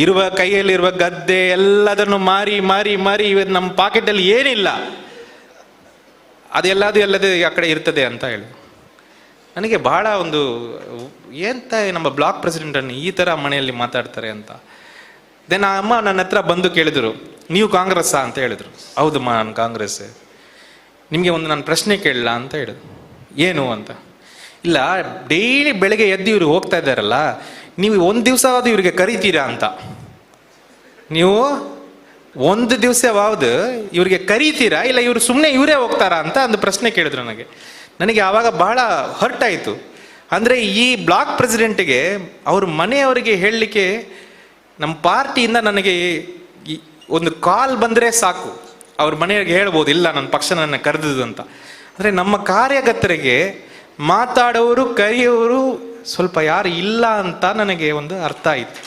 ಇರುವ ಕೈಯಲ್ಲಿರುವ ಗದ್ದೆ ಎಲ್ಲದನ್ನು ಮಾರಿ ಮಾರಿ ಮಾರಿ ಇವತ್ತು ನಮ್ಮ ಪಾಕೆಟಲ್ಲಿ ಏನಿಲ್ಲ, ಅದೆಲ್ಲದು ಎಲ್ಲದೇ ಆ ಕಡೆ ಇರ್ತದೆ ಅಂತ ಹೇಳಿ ನನಗೆ ಬಹಳ ಒಂದು ಎಂತ ನಮ್ಮ ಬ್ಲಾಕ್ ಪ್ರೆಸಿಡೆಂಟನ್ನು ಈ ಥರ ಮನೆಯಲ್ಲಿ ಮಾತಾಡ್ತಾರೆ ಅಂತ. ದೆನ್ ಆ ಅಮ್ಮ ನನ್ನ ಹತ್ರ ಬಂದು ಕೇಳಿದರು, ನೀವು ಕಾಂಗ್ರೆಸ್ಸಾ ಅಂತ ಹೇಳಿದರು. ಹೌದಮ್ಮ ನಾನು ಕಾಂಗ್ರೆಸ್. ನಿಮಗೆ ಒಂದು ನಾನು ಪ್ರಶ್ನೆ ಕೇಳಲ್ಲ ಅಂತ ಹೇಳಿದ್ರು. ಏನು ಅಂತ. ಇಲ್ಲ, ಡೈಲಿ ಬೆಳಗ್ಗೆ ಎದ್ದು ಇವರು ಹೋಗ್ತಾ ಇದ್ದಾರಲ್ಲ, ನೀವು ಒಂದು ದಿವಸ ಆದರೂ ಇವರಿಗೆ ಕರಿತೀರಾ ಅಂತ. ನೀವು ಒಂದು ದಿವಸವಾவது ಇವ್ರಿಗೆ ಕರೀತೀರಾ, ಇಲ್ಲ ಇವರು ಸುಮ್ಮನೆ ಇವರೇ ಹೋಗ್ತಾರಾ ಅಂತ ಒಂದು ಪ್ರಶ್ನೆ ಕೇಳಿದ್ರು ನನಗೆ ಆವಾಗ ಬಹಳ ಹರ್ಟ್ ಆಯಿತು. ಅಂದರೆ ಈ ಬ್ಲಾಕ್ ಪ್ರೆಸಿಡೆಂಟಿಗೆ ಅವ್ರ ಮನೆಯವರಿಗೆ ಹೇಳಲಿಕ್ಕೆ ನಮ್ಮ ಪಾರ್ಟಿಯಿಂದ ನನಗೆ ಒಂದು ಕಾಲ್ ಬಂದರೆ ಸಾಕು, ಅವ್ರ ಮನೆಯವರಿಗೆ ಹೇಳ್ಬೋದು, ಇಲ್ಲ ನನ್ನ ಪಕ್ಷ ನನ್ನ ಕರೆದಿದ್ದು ಅಂತ. ಅಂದರೆ ನಮ್ಮ ಕಾರ್ಯಕರ್ತರಿಗೆ ಮಾತಾಡೋರು ಕರೆಯೋರು ಸ್ವಲ್ಪ ಯಾರು ಇಲ್ಲ ಅಂತ ನನಗೆ ಒಂದು ಅರ್ಥ ಆಯಿತು.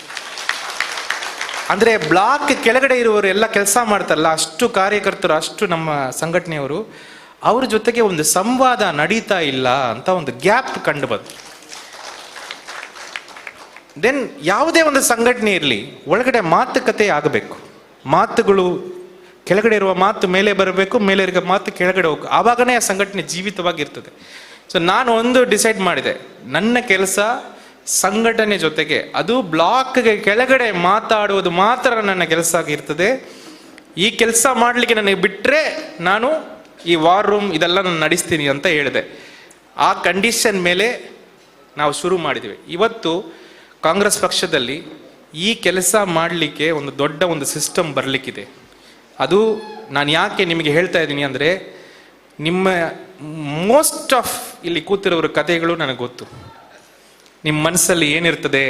ಅಂದರೆ ಬ್ಲಾಕ್ ಕೆಳಗಡೆ ಇರುವವರು ಎಲ್ಲ ಕೆಲಸ ಮಾಡ್ತಾರಲ್ಲ, ಅಷ್ಟು ಕಾರ್ಯಕರ್ತರು, ಅಷ್ಟು ನಮ್ಮ ಸಂಘಟನೆಯವರು, ಅವ್ರ ಜೊತೆಗೆ ಒಂದು ಸಂವಾದ ನಡೀತಾ ಇಲ್ಲ ಅಂತ ಒಂದು ಗ್ಯಾಪ್ ಕಂಡು ಬಂತು. ದೆನ್ ಯಾವುದೇ ಒಂದು ಸಂಘಟನೆ ಇರಲಿ, ಒಳಗಡೆ ಮಾತುಕತೆ ಆಗಬೇಕು. ಮಾತುಗಳು ಕೆಳಗಡೆ ಇರುವ ಮಾತು ಮೇಲೆ ಬರಬೇಕು, ಮೇಲೆ ಇರುವ ಮಾತು ಕೆಳಗಡೆ ಹೋಗಬೇಕು. ಆವಾಗನೇ ಆ ಸಂಘಟನೆ ಜೀವಿತವಾಗಿರ್ತದೆ. ಸೊ ನಾನು ಒಂದು ಡಿಸೈಡ್ ಮಾಡಿದೆ, ನನ್ನ ಕೆಲಸ ಸಂಘಟನೆ ಜೊತೆಗೆ, ಅದು ಬ್ಲಾಕ್ಗೆ ಕೆಳಗಡೆ ಮಾತಾಡುವುದು ಮಾತ್ರ ನನ್ನ ಕೆಲಸ ಆಗಿರ್ತದೆ. ಈ ಕೆಲಸ ಮಾಡಲಿಕ್ಕೆ ನನಗೆ ಬಿಟ್ಟರೆ ನಾನು ಈ ವಾರ್ ರೂಮ್ ಇದೆಲ್ಲ ನಾನು ನಡೆಸ್ತೀನಿ ಅಂತ ಹೇಳಿದೆ. ಆ ಕಂಡೀಷನ್ ಮೇಲೆ ನಾವು ಶುರು ಮಾಡಿದ್ವಿ. ಇವತ್ತು ಕಾಂಗ್ರೆಸ್ ಪಕ್ಷದಲ್ಲಿ ಈ ಕೆಲಸ ಮಾಡಲಿಕ್ಕೆ ಒಂದು ದೊಡ್ಡ ಒಂದು ಸಿಸ್ಟಮ್ ಬರಲಿಕ್ಕಿದೆ. ಅದು ನಾನು ಯಾಕೆ ನಿಮಗೆ ಹೇಳ್ತಾ ಇದ್ದೀನಿ ಅಂದರೆ, ನಿಮ್ಮ ಮೋಸ್ಟ್ ಆಫ್ ಇಲ್ಲಿ ಕೂತಿರೋರ ಕಥೆಗಳು ನನಗೆ ಗೊತ್ತು. ನಿಮ್ಮ ಮನಸ್ಸಲ್ಲಿ ಏನಿರ್ತದೆ,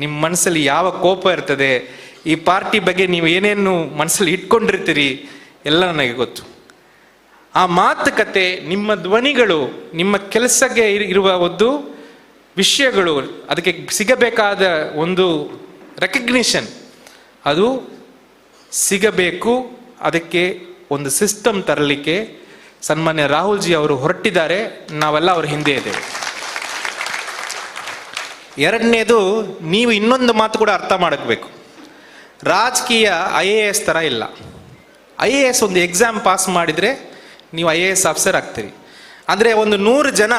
ನಿಮ್ಮ ಮನಸ್ಸಲ್ಲಿ ಯಾವ ಕೋಪ ಇರ್ತದೆ, ಈ ಪಾರ್ಟಿ ಬಗ್ಗೆ ನೀವು ಏನೇನು ಮನಸ್ಸಲ್ಲಿ ಇಟ್ಕೊಂಡಿರ್ತೀರಿ ಎಲ್ಲ ನನಗೆ ಗೊತ್ತು. ಆ ಮಾತುಕತೆ, ನಿಮ್ಮ ಧ್ವನಿಗಳು, ನಿಮ್ಮ ಕೆಲಸಕ್ಕೆ ಇರುವ ಒಂದು ವಿಷಯಗಳು, ಅದಕ್ಕೆ ಸಿಗಬೇಕಾದ ಒಂದು ರೆಕಗ್ನಿಷನ್ ಅದು ಸಿಗಬೇಕು. ಅದಕ್ಕೆ ಒಂದು ಸಿಸ್ಟಮ್ ತರಲಿಕ್ಕೆ ಸನ್ಮಾನ್ಯ ರಾಹುಲ್ ಜಿ ಅವರು ಹೊರಟಿದ್ದಾರೆ. ನಾವೆಲ್ಲ ಅವ್ರ ಹಿಂದೆ ಇದ್ದೇವೆ. ಎರಡನೇದು, ನೀವು ಇನ್ನೊಂದು ಮಾತು ಕೂಡ ಅರ್ಥ ಮಾಡಬೇಕು. ರಾಜಕೀಯ IAS ಥರ ಇಲ್ಲ. IAS ಒಂದು ಎಕ್ಸಾಮ್ ಪಾಸ್ ಮಾಡಿದರೆ ನೀವು IAS ಆಫೀಸರ್ ಆಗ್ತೀರಿ. ಅಂದರೆ ಒಂದು 100 ಜನ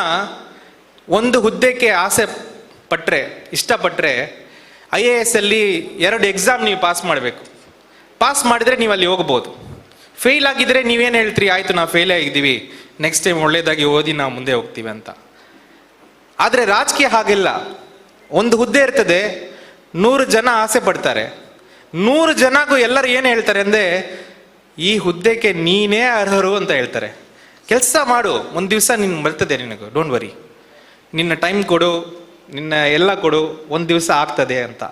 ಒಂದು ಹುದ್ದೆಗೆ ಆಸೆ ಪಟ್ಟರೆ, ಇಷ್ಟಪಟ್ಟರೆ, IAS ಅಲ್ಲಿ 2 ಎಕ್ಸಾಮ್ ನೀವು ಪಾಸ್ ಮಾಡಬೇಕು. ಪಾಸ್ ಮಾಡಿದರೆ ನೀವು ಅಲ್ಲಿ ಹೋಗ್ಬೋದು. ಫೇಲ್ ಆಗಿದ್ರೆ ನೀವೇನು ಹೇಳ್ತೀರಿ, ಆಯಿತು ನಾವು ಫೇಲ್ ಆಗಿದ್ದೀವಿ, ನೆಕ್ಸ್ಟ್ ಟೈಮ್ ಒಳ್ಳೇದಾಗಿ ಓದಿ ನಾವು ಮುಂದೆ ಹೋಗ್ತೀವಿ ಅಂತ. ಆದರೆ ರಾಜಕೀಯ ಹಾಗಿಲ್ಲ. ಒಂದು ಹುದ್ದೆ ಇರ್ತದೆ, 100 ಜನ ಆಸೆ ಪಡ್ತಾರೆ. 100 ಜನಗೂ ಎಲ್ಲರೂ ಏನು ಹೇಳ್ತಾರೆ ಅಂದರೆ, ಈ ಹುದ್ದೆಗೆ ನೀನೇ ಅರ್ಹರು ಅಂತ ಹೇಳ್ತಾರೆ. ಕೆಲಸ ಮಾಡು, ಒಂದು ದಿವಸ ನಿನ್ಗೆ ಬರ್ತದೆ, ನಿನಗೆ ಡೋಂಟ್ ವರಿ, ನಿನ್ನ ಟೈಮ್ ಕೊಡು, ನಿನ್ನ ಎಲ್ಲ ಕೊಡು, ಒಂದು ದಿವಸ ಆಗ್ತದೆ ಅಂತ.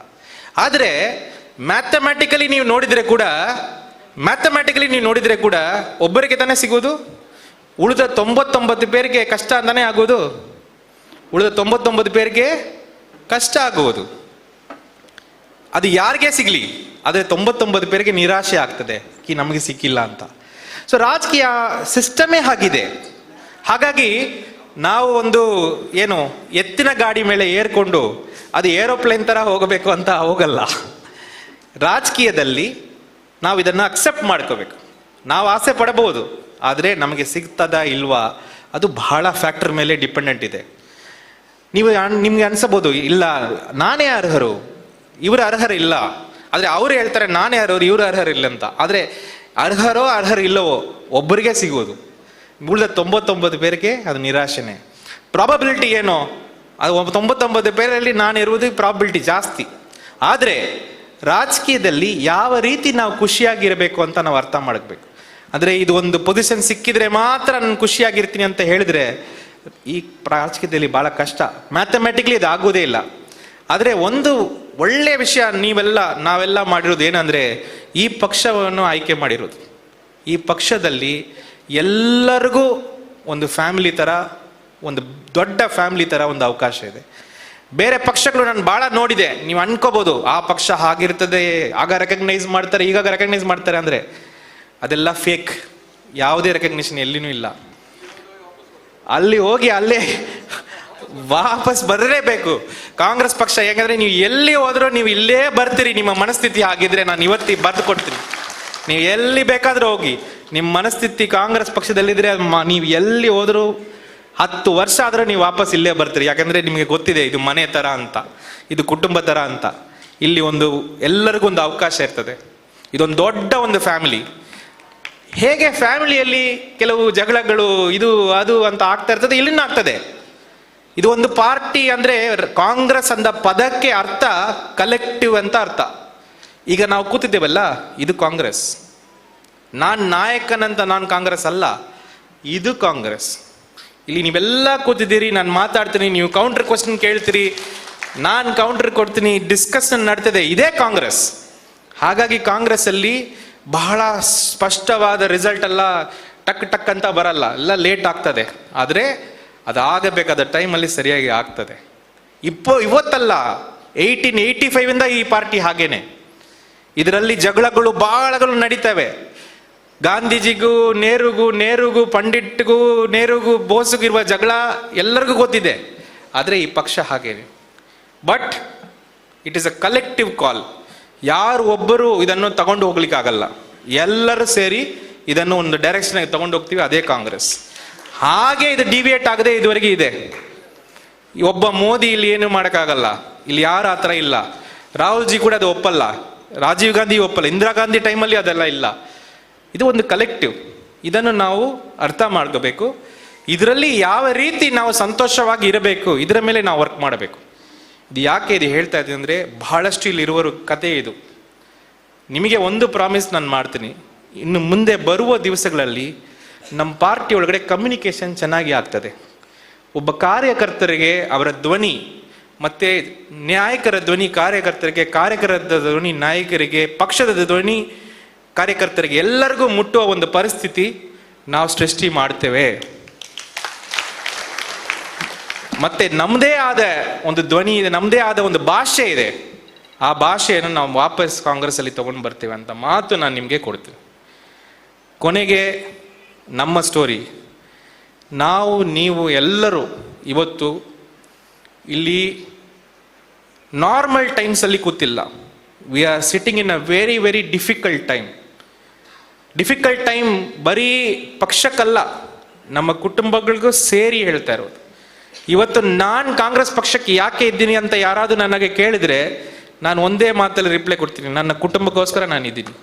ಆದರೆ ಮ್ಯಾಥಮೆಟಿಕಲಿ ನೀವು ನೋಡಿದರೆ ಕೂಡ ಒಬ್ಬರಿಗೆ ತಾನೇ ಸಿಗೋದು, ಉಳಿದ 99 പേರಿಗೆ ಕಷ್ಟ ಅಂತಾನೆ ಆಗೋದು. ಉಳಿದ 99 പേರಿಗೆ ಕಷ್ಟ ಆಗುವುದು. ಅದು ಯಾರಿಗೆ ಸಿಗಲಿ, ಆದರೆ 99 പേರಿಗೆ ನಿರಾಶೆ ಆಗ್ತದೆ, ನಮಗೆ ಸಿಕ್ಕಿಲ್ಲ ಅಂತ. ಸೊ ರಾಜಕೀಯ ಸಿಸ್ಟಮೇ ಆಗಿದೆ. ಹಾಗಾಗಿ ನಾವು ಒಂದು ಏನು ಎತ್ತಿನ ಗಾಡಿ ಮೇಲೆ ಏರ್ಕೊಂಡು ಅದು ಏರೋಪ್ಲೇನ್ ಥರ ಹೋಗಬೇಕು ಅಂತ ಹೋಗಲ್ಲ. ರಾಜಕೀಯದಲ್ಲಿ ನಾವು ಇದನ್ನು ಅಕ್ಸೆಪ್ಟ್ ಮಾಡ್ಕೋಬೇಕು. ನಾವು ಆಸೆ ಪಡಬಹುದು, ಆದರೆ ನಮಗೆ ಸಿಗ್ತದಾ ಇಲ್ವಾ ಅದು ಬಹಳ ಫ್ಯಾಕ್ಟರ್ ಮೇಲೆ ಡಿಪೆಂಡೆಂಟ್ ಇದೆ. ನಿಮ್ಗೆ ಅನ್ಸಬಹುದು, ಇಲ್ಲ ನಾನೇ ಅರ್ಹರು, ಇವರು ಅರ್ಹರಿಲ್ಲ. ಆದರೆ ಅವರು ಹೇಳ್ತಾರೆ ನಾನೇ ಅರ್ಹರು, ಇವರು ಅರ್ಹರಿಲ್ಲ ಅಂತ. ಆದರೆ ಅರ್ಹರಿಲ್ಲವೋ ಒಬ್ಬರಿಗೆ ಸಿಗೋದು, ಉಳಿದ 99 പേರಿಗೆ ಅದು ನಿರಾಶೆನೆ. ಪ್ರಾಬಬಿಲಿಟಿ ಏನೋ, ಅದು 99 പേರಲ್ಲಿ ನಾನು ಇರುವುದು ಪ್ರಾಬಬಿಲಿಟಿ ಜಾಸ್ತಿ. ಆದರೆ ರಾಜಕೀಯದಲ್ಲಿ ಯಾವ ರೀತಿ ನಾವು ಖುಷಿಯಾಗಿರಬೇಕು ಅಂತ ನಾವು ಅರ್ಥ ಮಾಡಬೇಕು. ಅಂದರೆ ಇದು ಒಂದು ಪೊಸಿಷನ್ ಸಿಕ್ಕಿದ್ರೆ ಮಾತ್ರ ನಾನು ಖುಷಿಯಾಗಿರ್ತೀನಿ ಅಂತ ಹೇಳಿದ್ರೆ ಈ ರಾಜಕೀಯದಲ್ಲಿ ಭಾಳ ಕಷ್ಟ. ಮ್ಯಾಥಮೆಟಿಕ್ಲಿ ಇದು ಆಗೋದೇ ಇಲ್ಲ. ಆದರೆ ಒಂದು ಒಳ್ಳೆಯ ವಿಷಯ ನಾವೆಲ್ಲ ಮಾಡಿರೋದು ಏನಂದರೆ, ಈ ಪಕ್ಷವನ್ನು ಆಯ್ಕೆ ಮಾಡಿರೋದು. ಈ ಪಕ್ಷದಲ್ಲಿ ಎಲ್ಲರಿಗೂ ಒಂದು ಫ್ಯಾಮಿಲಿ ಥರ, ಒಂದು ದೊಡ್ಡ ಫ್ಯಾಮಿಲಿ ಥರ ಒಂದು ಅವಕಾಶ ಇದೆ. ಬೇರೆ ಪಕ್ಷಗಳು ನಾನು ಭಾಳ ನೋಡಿದೆ. ನೀವು ಅನ್ಕೋಬೋದು ಆ ಪಕ್ಷ ಹಾಗಿರ್ತದೆ, ಆಗ ರೆಕಗ್ನೈಸ್ ಮಾಡ್ತಾರೆ, ಈಗ ರೆಕಗ್ನೈಸ್ ಮಾಡ್ತಾರೆ ಅಂದರೆ ಅದೆಲ್ಲ ಫೇಕ್. ಯಾವುದೇ ರೆಕಗ್ನಿಷನ್ ಎಲ್ಲಿನೂ ಇಲ್ಲ. ಅಲ್ಲಿ ಹೋಗಿ ಅಲ್ಲೇ ವಾಪಸ್ ಬರಲೇಬೇಕು ಕಾಂಗ್ರೆಸ್ ಪಕ್ಷ. ಯಾಕಂದರೆ ನೀವು ಎಲ್ಲಿ ಹೋದ್ರೂ ನೀವು ಇಲ್ಲೇ ಬರ್ತೀರಿ. ನಿಮ್ಮ ಮನಸ್ಥಿತಿ ಆಗಿದ್ರೆ ನಾನು ಇವತ್ತಿಗೆ ಬರೆದು ಕೊಡ್ತೀನಿ. ನೀವು ಎಲ್ಲಿ ಬೇಕಾದರೂ ಹೋಗಿ, ನಿಮ್ಮ ಮನಸ್ಥಿತಿ ಕಾಂಗ್ರೆಸ್ ಪಕ್ಷದಲ್ಲಿದ್ದರೆ ನೀವು ಎಲ್ಲಿ ಹೋದರೂ 10 ವರ್ಷ ಆದರೂ ನೀವು ವಾಪಸ್ ಇಲ್ಲೇ ಬರ್ತೀರಿ. ಯಾಕಂದರೆ ನಿಮಗೆ ಗೊತ್ತಿದೆ ಇದು ಮನೆ ಥರ ಅಂತ, ಇದು ಕುಟುಂಬ ಥರ ಅಂತ. ಇಲ್ಲಿ ಎಲ್ಲರಿಗೂ ಒಂದು ಅವಕಾಶ ಇರ್ತದೆ. ಇದೊಂದು ದೊಡ್ಡ ಒಂದು ಫ್ಯಾಮಿಲಿ. ಹೇಗೆ ಫ್ಯಾಮಿಲಿಯಲ್ಲಿ ಕೆಲವು ಜಗಳಗಳು ಇದು ಅದು ಅಂತ ಆಗ್ತಾ ಇರ್ತದೆ, ಇಲ್ಲಿನ ಆಗ್ತದೆ. ಇದು ಒಂದು ಪಾರ್ಟಿ ಅಂದರೆ ಕಾಂಗ್ರೆಸ್ ಅಂದ ಪದಕ್ಕೆ ಅರ್ಥ ಕಲೆಕ್ಟಿವ್ ಅಂತ ಅರ್ಥ. ಈಗ ನಾವು ಕೂತಿದ್ದೇವಲ್ಲ, ಇದು ಕಾಂಗ್ರೆಸ್. ನಾನು ನಾಯಕನಂತ ನಾನು ಕಾಂಗ್ರೆಸ್ ಅಲ್ಲ, ಇದು ಕಾಂಗ್ರೆಸ್. ಇಲ್ಲಿ ನೀವೆಲ್ಲ ಕೂತಿದ್ದೀರಿ, ನಾನು ಮಾತಾಡ್ತೀನಿ, ನೀವು ಕೌಂಟರ್ ಕ್ವಶನ್ ಕೇಳ್ತೀರಿ, ನಾನು ಕೌಂಟರ್ ಕೊಡ್ತೀನಿ, ಡಿಸ್ಕಷನ್ ನಡ್ತದೆ, ಇದೇ ಕಾಂಗ್ರೆಸ್. ಹಾಗಾಗಿ ಕಾಂಗ್ರೆಸ್ಸಲ್ಲಿ ಬಹಳ ಸ್ಪಷ್ಟವಾದ ರಿಸಲ್ಟ್ ಎಲ್ಲ ಟಕ್ ಟಕ್ ಅಂತ ಬರಲ್ಲ, ಎಲ್ಲ ಲೇಟ್ ಆಗ್ತದೆ. ಆದರೆ ಅದಾಗಬೇಕಾದ ಟೈಮಲ್ಲಿ ಸರಿಯಾಗಿ ಆಗ್ತದೆ. ಇವತ್ತಲ್ಲ, 1885 ಈ ಪಾರ್ಟಿ ಹಾಗೇನೆ. ಇದರಲ್ಲಿ ಜಗಳಗಳು ಬಹಳಗಳು ನಡೀತವೆ. ಗಾಂಧೀಜಿಗೂ ನೆಹರುಗೂ ಪಂಡಿಟ್ಗೂ ನೆಹರುಗೂ ಬೋಸ್ಗೂ ಇರುವ ಜಗಳ ಎಲ್ಲರಿಗೂ ಗೊತ್ತಿದೆ. ಆದರೆ ಈ ಪಕ್ಷ ಹಾಗೇನೆ. But it is a collective call. ಯಾರು ಒಬ್ಬರು ಇದನ್ನು ತಗೊಂಡು ಹೋಗ್ಲಿಕ್ಕಾಗಲ್ಲ. ಎಲ್ಲರೂ ಸೇರಿ ಇದನ್ನು ಒಂದು ಡೈರೆಕ್ಷನ್ಗೆ ತಗೊಂಡು ಹೋಗ್ತೀವಿ, ಅದೇ ಕಾಂಗ್ರೆಸ್. ಹಾಗೆ ಇದು ಡಿವಿಯೇಟ್ ಆಗದೆ ಇದುವರೆಗೆ ಇದೆ. ಒಬ್ಬ ಮೋದಿ ಇಲ್ಲಿ ಏನು ಮಾಡೋಕ್ಕಾಗಲ್ಲ, ಇಲ್ಲಿ ಯಾರು ಆ ಥರ ಇಲ್ಲ. ರಾಹುಲ್ ಜಿ ಕೂಡ ಅದು ಒಪ್ಪಲ್ಲ, ರಾಜೀವ್ ಗಾಂಧಿ ಒಪ್ಪಲ್ಲ, ಇಂದಿರಾ ಗಾಂಧಿ ಟೈಮಲ್ಲಿ ಅದೆಲ್ಲ ಇಲ್ಲ. ಇದು ಒಂದು ಕಲೆಕ್ಟಿವ್. ಇದನ್ನು ನಾವು ಅರ್ಥ ಮಾಡ್ಕೋಬೇಕು. ಇದರಲ್ಲಿ ಯಾವ ರೀತಿ ನಾವು ಸಂತೋಷವಾಗಿ ಇರಬೇಕು, ಇದರ ಮೇಲೆ ನಾವು ವರ್ಕ್ ಮಾಡಬೇಕು. ಇದು ಯಾಕೆ ಇದು ಹೇಳ್ತಾ ಇದ್ದೀನಿ ಅಂದರೆ, ಬಹಳಷ್ಟು ಇಲ್ಲಿರುವರು ಕತೆ ಇದು. ನಿಮಗೆ ಒಂದು ಪ್ರಾಮಿಸ್ ನಾನು ಮಾಡ್ತೀನಿ, ಇನ್ನು ಮುಂದೆ ಬರುವ ದಿವಸಗಳಲ್ಲಿ ನಮ್ಮ ಪಾರ್ಟಿ ಒಳಗಡೆ ಕಮ್ಯುನಿಕೇಷನ್ ಚೆನ್ನಾಗಿ ಆಗ್ತದೆ. ಒಬ್ಬ ಕಾರ್ಯಕರ್ತರಿಗೆ ಅವರ ಧ್ವನಿ, ಮತ್ತು ನಾಯಕರ ಧ್ವನಿ ಕಾರ್ಯಕರ್ತರಿಗೆ, ಕಾರ್ಯಕರ್ತರ ಧ್ವನಿ ನಾಯಕರಿಗೆ, ಪಕ್ಷದ ಧ್ವನಿ ಕಾರ್ಯಕರ್ತರಿಗೆ, ಎಲ್ಲರಿಗೂ ಮುಟ್ಟುವ ಒಂದು ಪರಿಸ್ಥಿತಿ ನಾವು ಸೃಷ್ಟಿ ಮಾಡ್ತೇವೆ. ಮತ್ತೆ ನಮ್ಮದೇ ಆದ ಒಂದು ಧ್ವನಿ ಇದೆ, ನಮ್ಮದೇ ಆದ ಒಂದು ಭಾಷೆ ಇದೆ. ಆ ಭಾಷೆಯನ್ನು ನಾವು ವಾಪಸ್ ಕಾಂಗ್ರೆಸ್ಸಲ್ಲಿ ತಗೊಂಡು ಬರ್ತೇವೆ ಅಂತ ಮಾತು ನಾನು ನಿಮಗೆ ಕೊಡ್ತೀನಿ. ಕೊನೆಗೆ ನಮ್ಮ ಸ್ಟೋರಿ, ನೀವು ಎಲ್ಲರೂ ಇವತ್ತು ಇಲ್ಲಿ ನಾರ್ಮಲ್ ಟೈಮ್ಸಲ್ಲಿ ಕೂತಿಲ್ಲ. We are sitting in a very very difficult time. Difficult time ಬರೀ ಪಕ್ಷಕ್ಕಲ್ಲ, ನಮ್ಮ ಕುಟುಂಬಗಳಿಗೂ ಸೇರಿ ಹೇಳ್ತಾ ಇರೋದು. ಇವತ್ತು ನಾನು ಕಾಂಗ್ರೆಸ್ ಪಕ್ಷಕ್ಕೆ ಯಾಕೆ ಇದ್ದೀನಿ ಅಂತ ಯಾರಾದರೂ ನನಗೆ ಕೇಳಿದರೆ ನಾನು ಒಂದೇ ಮಾತಲ್ಲಿ ರಿಪ್ಲೈ ಕೊಡ್ತೀನಿ, ನನ್ನ ಕುಟುಂಬಕ್ಕೋಸ್ಕರ ನಾನು ಇದ್ದೀನಿ.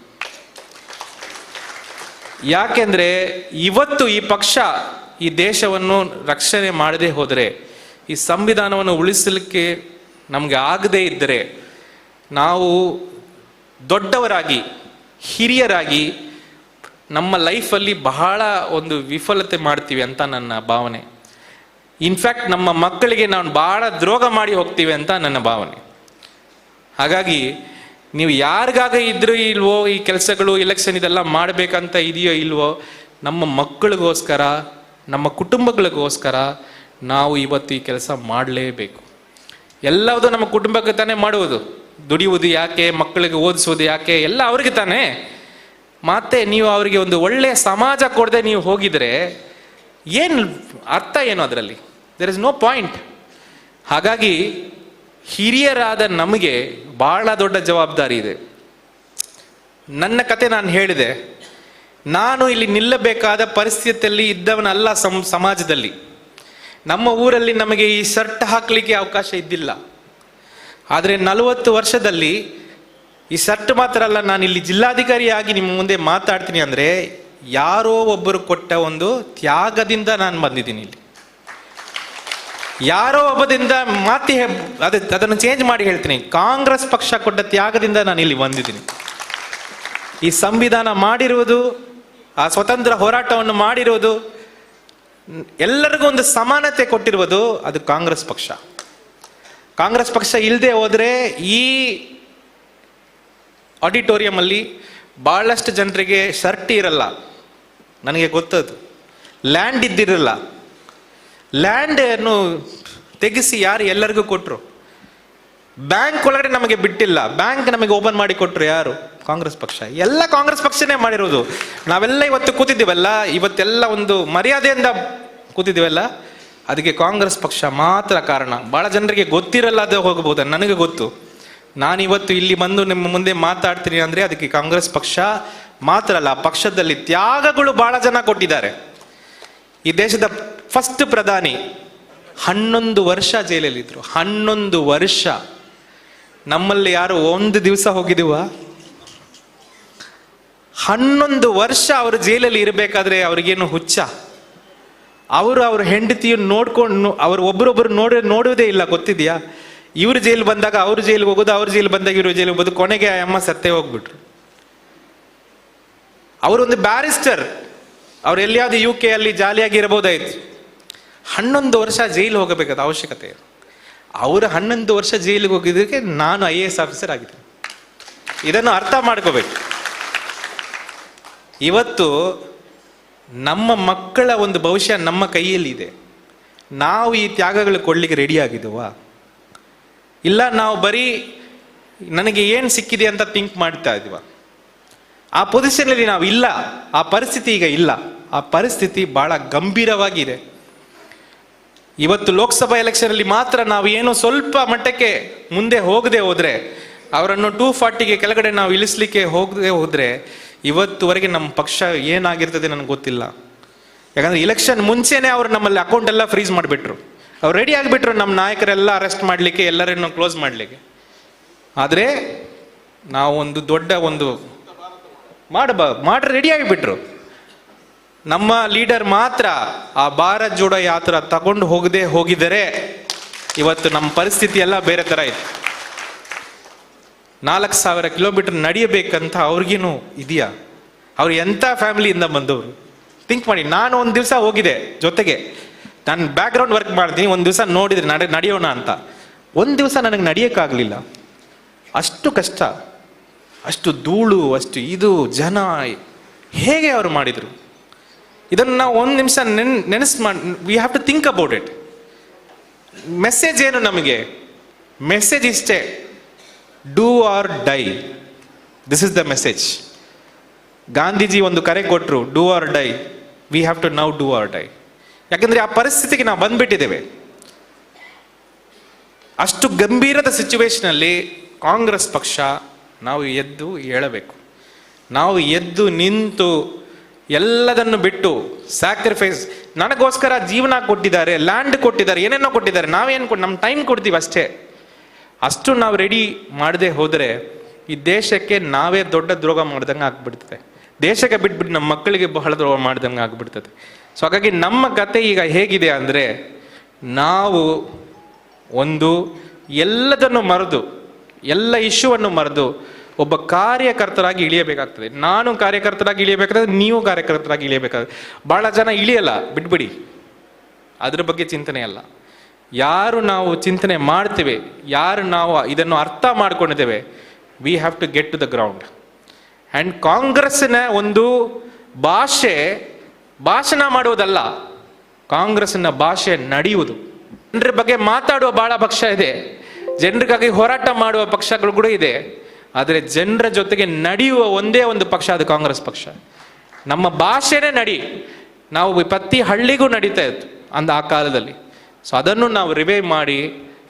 ಯಾಕೆಂದರೆ ಇವತ್ತು ಈ ಪಕ್ಷ ಈ ದೇಶವನ್ನು ರಕ್ಷಣೆ ಮಾಡದೇ ಹೋದರೆ, ಈ ಸಂವಿಧಾನವನ್ನು ಉಳಿಸಲಿಕ್ಕೆ ನಮಗೆ ಆಗದೇ ಇದ್ದರೆ, ನಾವು ದೊಡ್ಡವರಾಗಿ ಹಿರಿಯರಾಗಿ ನಮ್ಮ ಲೈಫಲ್ಲಿ ಬಹಳ ಒಂದು ವಿಫಲತೆ ಮಾಡ್ತೀವಿ ಅಂತ ನನ್ನ ಭಾವನೆ. ಇನ್ಫ್ಯಾಕ್ಟ್ ನಮ್ಮ ಮಕ್ಕಳಿಗೆ ನಾವು ಬಹಳ ದ್ರೋಹ ಮಾಡಿ ಹೋಗ್ತೀವಿ ಅಂತ ನನ್ನ ಭಾವನೆ. ಹಾಗಾಗಿ ನೀವು ಯಾರಿಗಾಗ ಇದ್ರೂ ಇಲ್ವೋ, ಈ ಕೆಲಸಗಳು ಎಲೆಕ್ಷನ್ ಇದೆಲ್ಲ ಮಾಡಬೇಕಂತ ಇದೆಯೋ ಇಲ್ವೋ, ನಮ್ಮ ಮಕ್ಕಳಿಗೋಸ್ಕರ, ನಮ್ಮ ಕುಟುಂಬಗಳಿಗೋಸ್ಕರ ನಾವು ಇವತ್ತು ಈ ಕೆಲಸ ಮಾಡಲೇಬೇಕು. ಎಲ್ಲವುದು ನಮ್ಮ ಕುಟುಂಬಕ್ಕೆ ತಾನೇ ಮಾಡುವುದು. ದುಡಿಯುವುದು ಯಾಕೆ, ಮಕ್ಕಳಿಗೆ ಓದಿಸೋದು ಯಾಕೆ, ಎಲ್ಲ ಅವ್ರಿಗೆ ತಾನೇ. ಮತ್ತೆ ನೀವು ಅವರಿಗೆ ಒಂದು ಒಳ್ಳೆಯ ಸಮಾಜ ಕೊಡದೆ ನೀವು ಹೋಗಿದರೆ ಏನು ಅರ್ಥ, ಏನು ಅದರಲ್ಲಿ? There is no point. ಹಾಗಾಗಿ ಹಿರಿಯರಾದ ನಮಗೆ ಬಹಳ ದೊಡ್ಡ ಜವಾಬ್ದಾರಿ ಇದೆ. ನನ್ನ ಕತೆ ನಾನು ಹೇಳಿದೆ. ನಾನು ಇಲ್ಲಿ ನಿಲ್ಲಬೇಕಾದ ಪರಿಸ್ಥಿತಿಯಲ್ಲಿ ಇದ್ದವನಲ್ಲ ಸಮಾಜದಲ್ಲಿ. ನಮ್ಮ ಊರಲ್ಲಿ ನಮಗೆ ಈ ಶರ್ಟ್ ಹಾಕಲಿಕ್ಕೆ ಅವಕಾಶ ಇದ್ದಿಲ್ಲ. ಆದರೆ 40 ವರ್ಷದಲ್ಲಿ ಈ ಶರ್ಟ್ ಮಾತ್ರ ಅಲ್ಲ, ನಾನು ಇಲ್ಲಿ ಜಿಲ್ಲಾಧಿಕಾರಿಯಾಗಿ ನಿಮ್ಮ ಮುಂದೆ ಮಾತಾಡ್ತೀನಿ ಅಂದರೆ ಯಾರೋ ಒಬ್ಬರು ಕೊಟ್ಟ ಒಂದು ತ್ಯಾಗದಿಂದ ನಾನು ಬಂದಿದ್ದೀನಿ ಇಲ್ಲಿ. ಯಾರೋ ಒಬ್ಬದಿಂದ ಅದನ್ನು ಚೇಂಜ್ ಮಾಡಿ ಹೇಳ್ತೀನಿ, ಕಾಂಗ್ರೆಸ್ ಪಕ್ಷ ಕೊಟ್ಟ ತ್ಯಾಗದಿಂದ ನಾನು ಇಲ್ಲಿ ಬಂದಿದ್ದೀನಿ. ಈ ಸಂವಿಧಾನ ಮಾಡಿರುವುದು, ಆ ಸ್ವತಂತ್ರ ಹೋರಾಟವನ್ನು ಮಾಡಿರುವುದು, ಎಲ್ಲರಿಗೂ ಒಂದು ಸಮಾನತೆ ಕೊಟ್ಟಿರುವುದು ಅದು ಕಾಂಗ್ರೆಸ್ ಪಕ್ಷ. ಕಾಂಗ್ರೆಸ್ ಪಕ್ಷ ಇಲ್ಲದೆ ಹೋದರೆ ಈ ಆಡಿಟೋರಿಯಂ ಅಲ್ಲಿ ಬಹಳಷ್ಟು ಜನರಿಗೆ ಶರ್ಟ್ ಇರಲ್ಲ, ನನಗೆ ಗೊತ್ತದು. ಲ್ಯಾಂಡ್ ಇದ್ದಿರಲ್ಲ. ಲ್ಯಾಂಡ್ ಅನ್ನು ತೆಗೆಸಿ ಯಾರು ಎಲ್ಲರಿಗೂ ಕೊಟ್ಟರು. ಬ್ಯಾಂಕ್ ಒಳಗಡೆ ನಮಗೆ ಬಿಟ್ಟಿಲ್ಲ, ಬ್ಯಾಂಕ್ ನಮಗೆ ಓಪನ್ ಮಾಡಿ ಕೊಟ್ಟರು ಯಾರು? ಕಾಂಗ್ರೆಸ್ ಪಕ್ಷ. ಎಲ್ಲ ಕಾಂಗ್ರೆಸ್ ಪಕ್ಷನೇ ಮಾಡಿರೋದು. ನಾವೆಲ್ಲ ಇವತ್ತು ಕೂತಿದ್ದೀವಲ್ಲ, ಇವತ್ತೆಲ್ಲ ಒಂದು ಮರ್ಯಾದೆಯಿಂದ ಕೂತಿದ್ದೀವಲ್ಲ, ಅದಕ್ಕೆ ಕಾಂಗ್ರೆಸ್ ಪಕ್ಷ ಮಾತ್ರ ಕಾರಣ. ಬಹಳ ಜನರಿಗೆ ಗೊತ್ತಿರಲ್ಲ, ಅದು ಹೋಗಬಹುದು, ನನಗೆ ಗೊತ್ತು. ನಾನಿವತ್ತು ಇಲ್ಲಿ ಬಂದು ನಿಮ್ಮ ಮುಂದೆ ಮಾತಾಡ್ತೀನಿ ಅಂದರೆ ಅದಕ್ಕೆ ಕಾಂಗ್ರೆಸ್ ಪಕ್ಷ ಮಾತ್ರ ಅಲ್ಲ, ಪಕ್ಷದಲ್ಲಿ ತ್ಯಾಗಗಳು ಬಹಳ ಜನ ಕೊಟ್ಟಿದ್ದಾರೆ. ಈ ದೇಶದ ಫಸ್ಟ್ ಪ್ರಧಾನಿ 11 ವರ್ಷ ಜೈಲಲ್ಲಿದ್ರು. 11 ವರ್ಷ. ನಮ್ಮಲ್ಲಿ ಯಾರು ಒಂದು ದಿವಸ ಹೋಗಿದ್ದೀವ? 11 ವರ್ಷ ಅವರು ಜೈಲಲ್ಲಿ ಇರಬೇಕಾದ್ರೆ ಅವ್ರಿಗೇನು ಹುಚ್ಚ? ಅವ್ರ ಹೆಂಡತಿಯನ್ನು ನೋಡ್ಕೊಂಡು ಅವರು ಒಬ್ಬರೊಬ್ಬರು ನೋಡುವುದೇ ಇಲ್ಲ, ಗೊತ್ತಿದೆಯಾ? ಇವ್ರು ಜೈಲು ಬಂದಾಗ ಅವ್ರು ಜೈಲಿಗೆ ಹೋಗೋದು, ಅವ್ರ ಜೈಲು ಬಂದಾಗ ಇವರು ಜೈಲಿಗೆ ಹೋಗೋದು, ಕೊನೆಗೆ ಅಮ್ಮ ಸತ್ತೇ ಹೋಗ್ಬಿಟ್ರು. ಅವರೊಂದು ಬ್ಯಾರಿಸ್ಟರ್, ಅವ್ರು ಎಲ್ಲಿಯಾவது UK ಅಲ್ಲಿ ಜಾಲಿಯಾಗಿ ಇರಬಹುದಾಯ್ತು. 11 ವರ್ಷ ಜೈಲು ಹೋಗಬೇಕಾದ ಅವಶ್ಯಕತೆ. ಅವರು 11 ವರ್ಷ ಜೈಲಿಗೆ ಹೋಗಿದ್ದಕ್ಕೆ ನಾನು IAS ಆಫೀಸರ್ ಆಗಿದ್ದೀನಿ. ಇದನ್ನು ಅರ್ಥ ಮಾಡ್ಕೋಬೇಕು. ಇವತ್ತು ನಮ್ಮ ಮಕ್ಕಳ ಒಂದು ಭವಿಷ್ಯ ನಮ್ಮ ಕೈಯಲ್ಲಿದೆ. ನಾವು ಈ ತ್ಯಾಗಗಳು ಕೊಡ್ಲಿಕ್ಕೆ ರೆಡಿ ಆಗಿದ್ದೀವಾ? ಇಲ್ಲ ನಾವು ಬರೀ ನನಗೆ ಏನು ಸಿಕ್ಕಿದೆ ಅಂತ ಥಿಂಕ್ ಮಾಡ್ತಾ ಇದ್ವ. ಆ ಪೊಸಿಷನಲ್ಲಿ ನಾವು ಇಲ್ಲ, ಆ ಪರಿಸ್ಥಿತಿ ಈಗ ಇಲ್ಲ. ಆ ಪರಿಸ್ಥಿತಿ ಬಹಳ ಗಂಭೀರವಾಗಿದೆ. ಇವತ್ತು ಲೋಕಸಭಾ ಎಲೆಕ್ಷನಲ್ಲಿ ಮಾತ್ರ ನಾವು ಏನು ಸ್ವಲ್ಪ ಮಟ್ಟಕ್ಕೆ ಮುಂದೆ ಹೋಗದೆ ಹೋದರೆ, ಅವರನ್ನು 240ಗೆ ಕೆಳಗಡೆ ನಾವು ಇಳಿಸ್ಲಿಕ್ಕೆ ಹೋಗದೆ ಹೋದರೆ, ಇವತ್ತುವರೆಗೆ ನಮ್ಮ ಪಕ್ಷ ಏನಾಗಿರ್ತದೆ ನನಗೆ ಗೊತ್ತಿಲ್ಲ. ಯಾಕಂದರೆ ಇಲೆಕ್ಷನ್ ಮುಂಚೆನೇ ಅವರು ನಮ್ಮಲ್ಲಿ ಅಕೌಂಟ್ ಎಲ್ಲ ಫ್ರೀಸ್ ಮಾಡಿಬಿಟ್ರು. ಅವ್ರು ರೆಡಿ ಆಗಿಬಿಟ್ರು ನಮ್ಮ ನಾಯಕರೆಲ್ಲ ಅರೆಸ್ಟ್ ಮಾಡಲಿಕ್ಕೆ, ಎಲ್ಲರನ್ನು ಕ್ಲೋಸ್ ಮಾಡಲಿಕ್ಕೆ. ಆದರೆ ನಾವು ಒಂದು ದೊಡ್ಡ ಒಂದು ಮಾಡ್ರೆ ರೆಡಿ ಆಗಿಬಿಟ್ರು. ನಮ್ಮ ಲೀಡರ್ ಮಾತ್ರ ಆ ಭಾರತ್ ಜೋಡೋ ಯಾತ್ರಾ ತಗೊಂಡು ಹೋಗದೆ ಹೋಗಿದರೆ ಇವತ್ತು ನಮ್ಮ ಪರಿಸ್ಥಿತಿ ಎಲ್ಲ ಬೇರೆ ಥರ ಇತ್ತು. 4,000 ಕಿಲೋಮೀಟರ್ ನಡೆಯಬೇಕಂತ ಅವ್ರಿಗೇನು ಇದೆಯಾ? ಅವ್ರು ಎಂಥ ಫ್ಯಾಮಿಲಿಯಿಂದ ಬಂದವರು ಥಿಂಕ್ ಮಾಡಿ. ನಾನು ಒಂದು ದಿವಸ ಹೋಗಿದೆ ಜೊತೆಗೆ, ನಾನು ಬ್ಯಾಕ್ಗ್ರೌಂಡ್ ವರ್ಕ್ ಮಾಡ್ತೀನಿ, ಒಂದು ದಿವಸ ನೋಡಿದ್ರೆ ನಡೆಯೋಣ ಅಂತ. ಒಂದು ದಿವಸ ನನಗೆ ನಡೆಯೋಕ್ಕಾಗಲಿಲ್ಲ. ಅಷ್ಟು ಕಷ್ಟ, ಅಷ್ಟು ಧೂಳು, ಅಷ್ಟು ಇದು ಜನ, ಹೇಗೆ ಅವರು ಮಾಡಿದರು ಇದನ್ನು ನಾವು ಒಂದು ನಿಮಿಷ we have to think about it. Message ಏನು ನಮಗೆ? ಮೆಸೇಜ್ ಇಷ್ಟೇ, do or die. This is the message. Gandhiji ಒಂದು ಕರೆ ಕೊಟ್ಟರು, do or die. We have to now do or die. ಯಾಕಂದರೆ ಆ ಪರಿಸ್ಥಿತಿಗೆ ನಾವು ಬಂದ್ಬಿಟ್ಟಿದ್ದೇವೆ. ಅಷ್ಟು ಗಂಭೀರದ ಸಿಚುವೇಶನಲ್ಲಿ ಕಾಂಗ್ರೆಸ್ ಪಕ್ಷ ನಾವು ಎದ್ದು ಹೇಳಬೇಕು. ನಾವು ಎದ್ದು ನಿಂತು ಎಲ್ಲದನ್ನು ಬಿಟ್ಟು ಸ್ಯಾಕ್ರಿಫೈಸ್, ನನಗೋಸ್ಕರ ಜೀವನ ಕೊಟ್ಟಿದ್ದಾರೆ, ಲ್ಯಾಂಡ್ ಕೊಟ್ಟಿದ್ದಾರೆ, ಏನೇನೋ ಕೊಟ್ಟಿದ್ದಾರೆ, ನಾವೇನು ನಮ್ಮ ಟೈಮ್ ಕೊಡ್ತೀವಿ ಅಷ್ಟೇ. ಅಷ್ಟು ನಾವು ರೆಡಿ ಮಾಡದೆ ಹೋದರೆ ಈ ದೇಶಕ್ಕೆ ನಾವೇ ದೊಡ್ಡ ದ್ರೋಹ ಮಾಡ್ದಂಗೆ ಆಗ್ಬಿಡ್ತದೆ. ದೇಶಕ್ಕೆ ಬಿಟ್ಬಿಟ್ಟು ನಮ್ಮ ಮಕ್ಕಳಿಗೆ ಬಹಳ ದ್ರೋಹ ಮಾಡ್ದಂಗೆ ಆಗ್ಬಿಡ್ತದೆ. ಸೊ ಹಾಗಾಗಿ ನಮ್ಮ ಕತೆ ಈಗ ಹೇಗಿದೆ ಅಂದರೆ, ನಾವು ಒಂದು ಎಲ್ಲದನ್ನು ಮರೆದು, ಎಲ್ಲ ಇಶ್ಯೂವನ್ನು ಮರೆದು ಒಬ್ಬ ಕಾರ್ಯಕರ್ತರಾಗಿ ಇಳಿಯಬೇಕಾಗ್ತದೆ. ನಾನು ಕಾರ್ಯಕರ್ತರಾಗಿ ಇಳಿಯಬೇಕಾದ್ರೆ, ನೀವು ಕಾರ್ಯಕರ್ತರಾಗಿ ಇಳಿಯಬೇಕಾದ್ರೆ. ಭಾಳ ಜನ ಇಳಿಯಲ್ಲ, ಬಿಟ್ಬಿಡಿ, ಅದ್ರ ಬಗ್ಗೆ ಚಿಂತನೆ ಅಲ್ಲ. ಯಾರು ನಾವು ಚಿಂತನೆ ಮಾಡ್ತೇವೆ, ಯಾರು ನಾವು ಇದನ್ನು ಅರ್ಥ ಮಾಡ್ಕೊಂಡಿದ್ದೇವೆ, we have to get to the ground. And ಕಾಂಗ್ರೆಸ್ಸಿನ ಒಂದು ಭಾಷಣ ಮಾಡುವುದಲ್ಲ, ಕಾಂಗ್ರೆಸ್ಸಿನ ಭಾಷೆ ನಡೆಯುವುದು. ಜನರ ಬಗ್ಗೆ ಮಾತಾಡುವ ಭಾಳ ಪಕ್ಷ ಇದೆ, ಜನರಿಗಾಗಿ ಹೋರಾಟ ಮಾಡುವ ಪಕ್ಷಗಳು ಕೂಡ ಇದೆ. ಆದರೆ ಜನರ ಜೊತೆಗೆ ನಡೆಯುವ ಒಂದೇ ಒಂದು ಪಕ್ಷ, ಅದು ಕಾಂಗ್ರೆಸ್ ಪಕ್ಷ. ನಮ್ಮ ಭಾಷೆನೇ ನಾವು ಪ್ರತಿ ಹಳ್ಳಿಗೂ ನಡೀತಾ ಇತ್ತು ಆ ಕಾಲದಲ್ಲಿ. ಸೊ ಅದನ್ನು ನಾವು ರಿವೈವ್ ಮಾಡಿ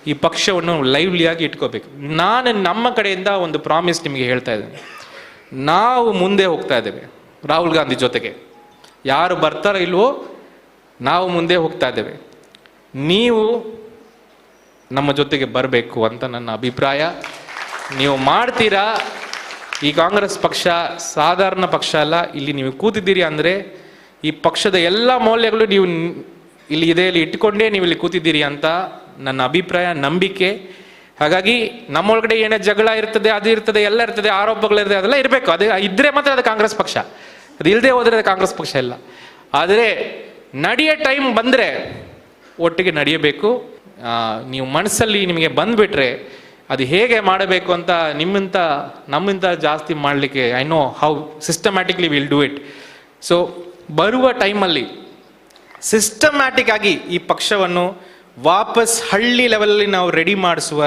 ಈ ಪಕ್ಷವನ್ನು ಲೈವ್ಲಿಯಾಗಿ ಇಟ್ಕೋಬೇಕು. ನಾನು ನಮ್ಮ ಕಡೆಯಿಂದ ಒಂದು ಪ್ರಾಮಿಸ್ ನಿಮಗೆ ಹೇಳ್ತಾ ಇದ್ದೇನೆ. ನಾವು ಮುಂದೆ ಹೋಗ್ತಾ ಇದ್ದೇವೆ ರಾಹುಲ್ ಗಾಂಧಿ ಜೊತೆಗೆ. ಯಾರು ಬರ್ತಾರೋ ಇಲ್ವೋ, ನಾವು ಮುಂದೆ ಹೋಗ್ತಾ ಇದ್ದೇವೆ. ನೀವು ನಮ್ಮ ಜೊತೆಗೆ ಬರಬೇಕು ಅಂತ ನನ್ನ ಅಭಿಪ್ರಾಯ. ನೀವು ಮಾಡ್ತೀರಾ. ಈ ಕಾಂಗ್ರೆಸ್ ಪಕ್ಷ ಸಾಧಾರಣ ಪಕ್ಷ ಅಲ್ಲ. ಇಲ್ಲಿ ನೀವು ಕೂತಿದ್ದೀರಿ ಅಂದರೆ ಈ ಪಕ್ಷದ ಎಲ್ಲ ಮೌಲ್ಯಗಳು ನೀವು ಇಲ್ಲಿ ಇಟ್ಟುಕೊಂಡೇ ನೀವು ಇಲ್ಲಿ ಕೂತಿದ್ದೀರಿ ಅಂತ ನನ್ನ ಅಭಿಪ್ರಾಯ, ನಂಬಿಕೆ. ಹಾಗಾಗಿ ನಮ್ಮೊಳಗಡೆ ಏನೇ ಜಗಳ ಇರ್ತದೆ, ಅದು ಇರ್ತದೆ, ಎಲ್ಲ ಇರ್ತದೆ, ಆರೋಪಗಳಿರ್ತದೆ, ಅದೆಲ್ಲ ಇರಬೇಕು. ಅದು ಇದ್ದರೆ ಮಾತ್ರ ಅದು ಕಾಂಗ್ರೆಸ್ ಪಕ್ಷ. ಅದು ಇಲ್ಲದೆ ಹೋದರೆ ಅದು ಕಾಂಗ್ರೆಸ್ ಪಕ್ಷ ಇಲ್ಲ. ಆದರೆ ನಡೆಯೋ ಟೈಮ್ ಬಂದರೆ ಒಟ್ಟಿಗೆ ನಡೆಯಬೇಕು. ನೀವು ಮನಸ್ಸಲ್ಲಿ ನಿಮಗೆ ಬಂದುಬಿಟ್ರೆ ಅದು ಹೇಗೆ ಮಾಡಬೇಕು ಅಂತ ನಮ್ಮಿಂದ ಜಾಸ್ತಿ ಮಾಡಲಿಕ್ಕೆ I know how systematically will do it. So ಬರುವ ಟೈಮಲ್ಲಿ ಸಿಸ್ಟಮ್ಯಾಟಿಕ್ ಆಗಿ ಈ ಪಕ್ಷವನ್ನು ವಾಪಸ್ ಹಳ್ಳಿ ಲೆವೆಲಲ್ಲಿ ನಾವು ರೆಡಿ ಮಾಡಿಸುವ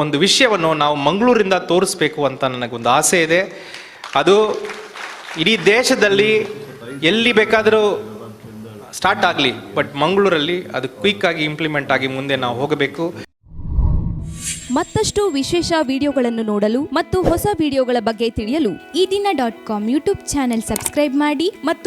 ಒಂದು ವಿಷಯವನ್ನು ನಾವು ಮಂಗಳೂರಿಂದ ತೋರಿಸ್ಬೇಕು ಅಂತ ನನಗೊಂದು ಆಸೆ ಇದೆ. ಅದು ಇಡೀ ದೇಶದಲ್ಲಿ ಎಲ್ಲಿ ಬೇಕಾದರೂ ಸ್ಟಾರ್ಟ್ ಆಗಲಿ, ಬಟ್ ಮಂಗಳೂರಲ್ಲಿ ಅದು ಕ್ವಿಕ್ ಆಗಿ ಇಂಪ್ಲಿಮೆಂಟ್ ಆಗಿ ಮುಂದೆ ನಾವು ಹೋಗಬೇಕು. ಮತ್ತಷ್ಟು ವಿಶೇಷ ವಿಡಿಯೋಗಳನ್ನು ನೋಡಲು ಮತ್ತು ಹೊಸ ವಿಡಿಯೋಗಳ ಬಗ್ಗೆ ತಿಳಿಯಲು ಈ ದಿನ .com ಯೂಟ್ಯೂಬ್ ಚಾನೆಲ್ ಸಬ್ಸ್ಕ್ರೈಬ್ ಮಾಡಿ ಮತ್ತು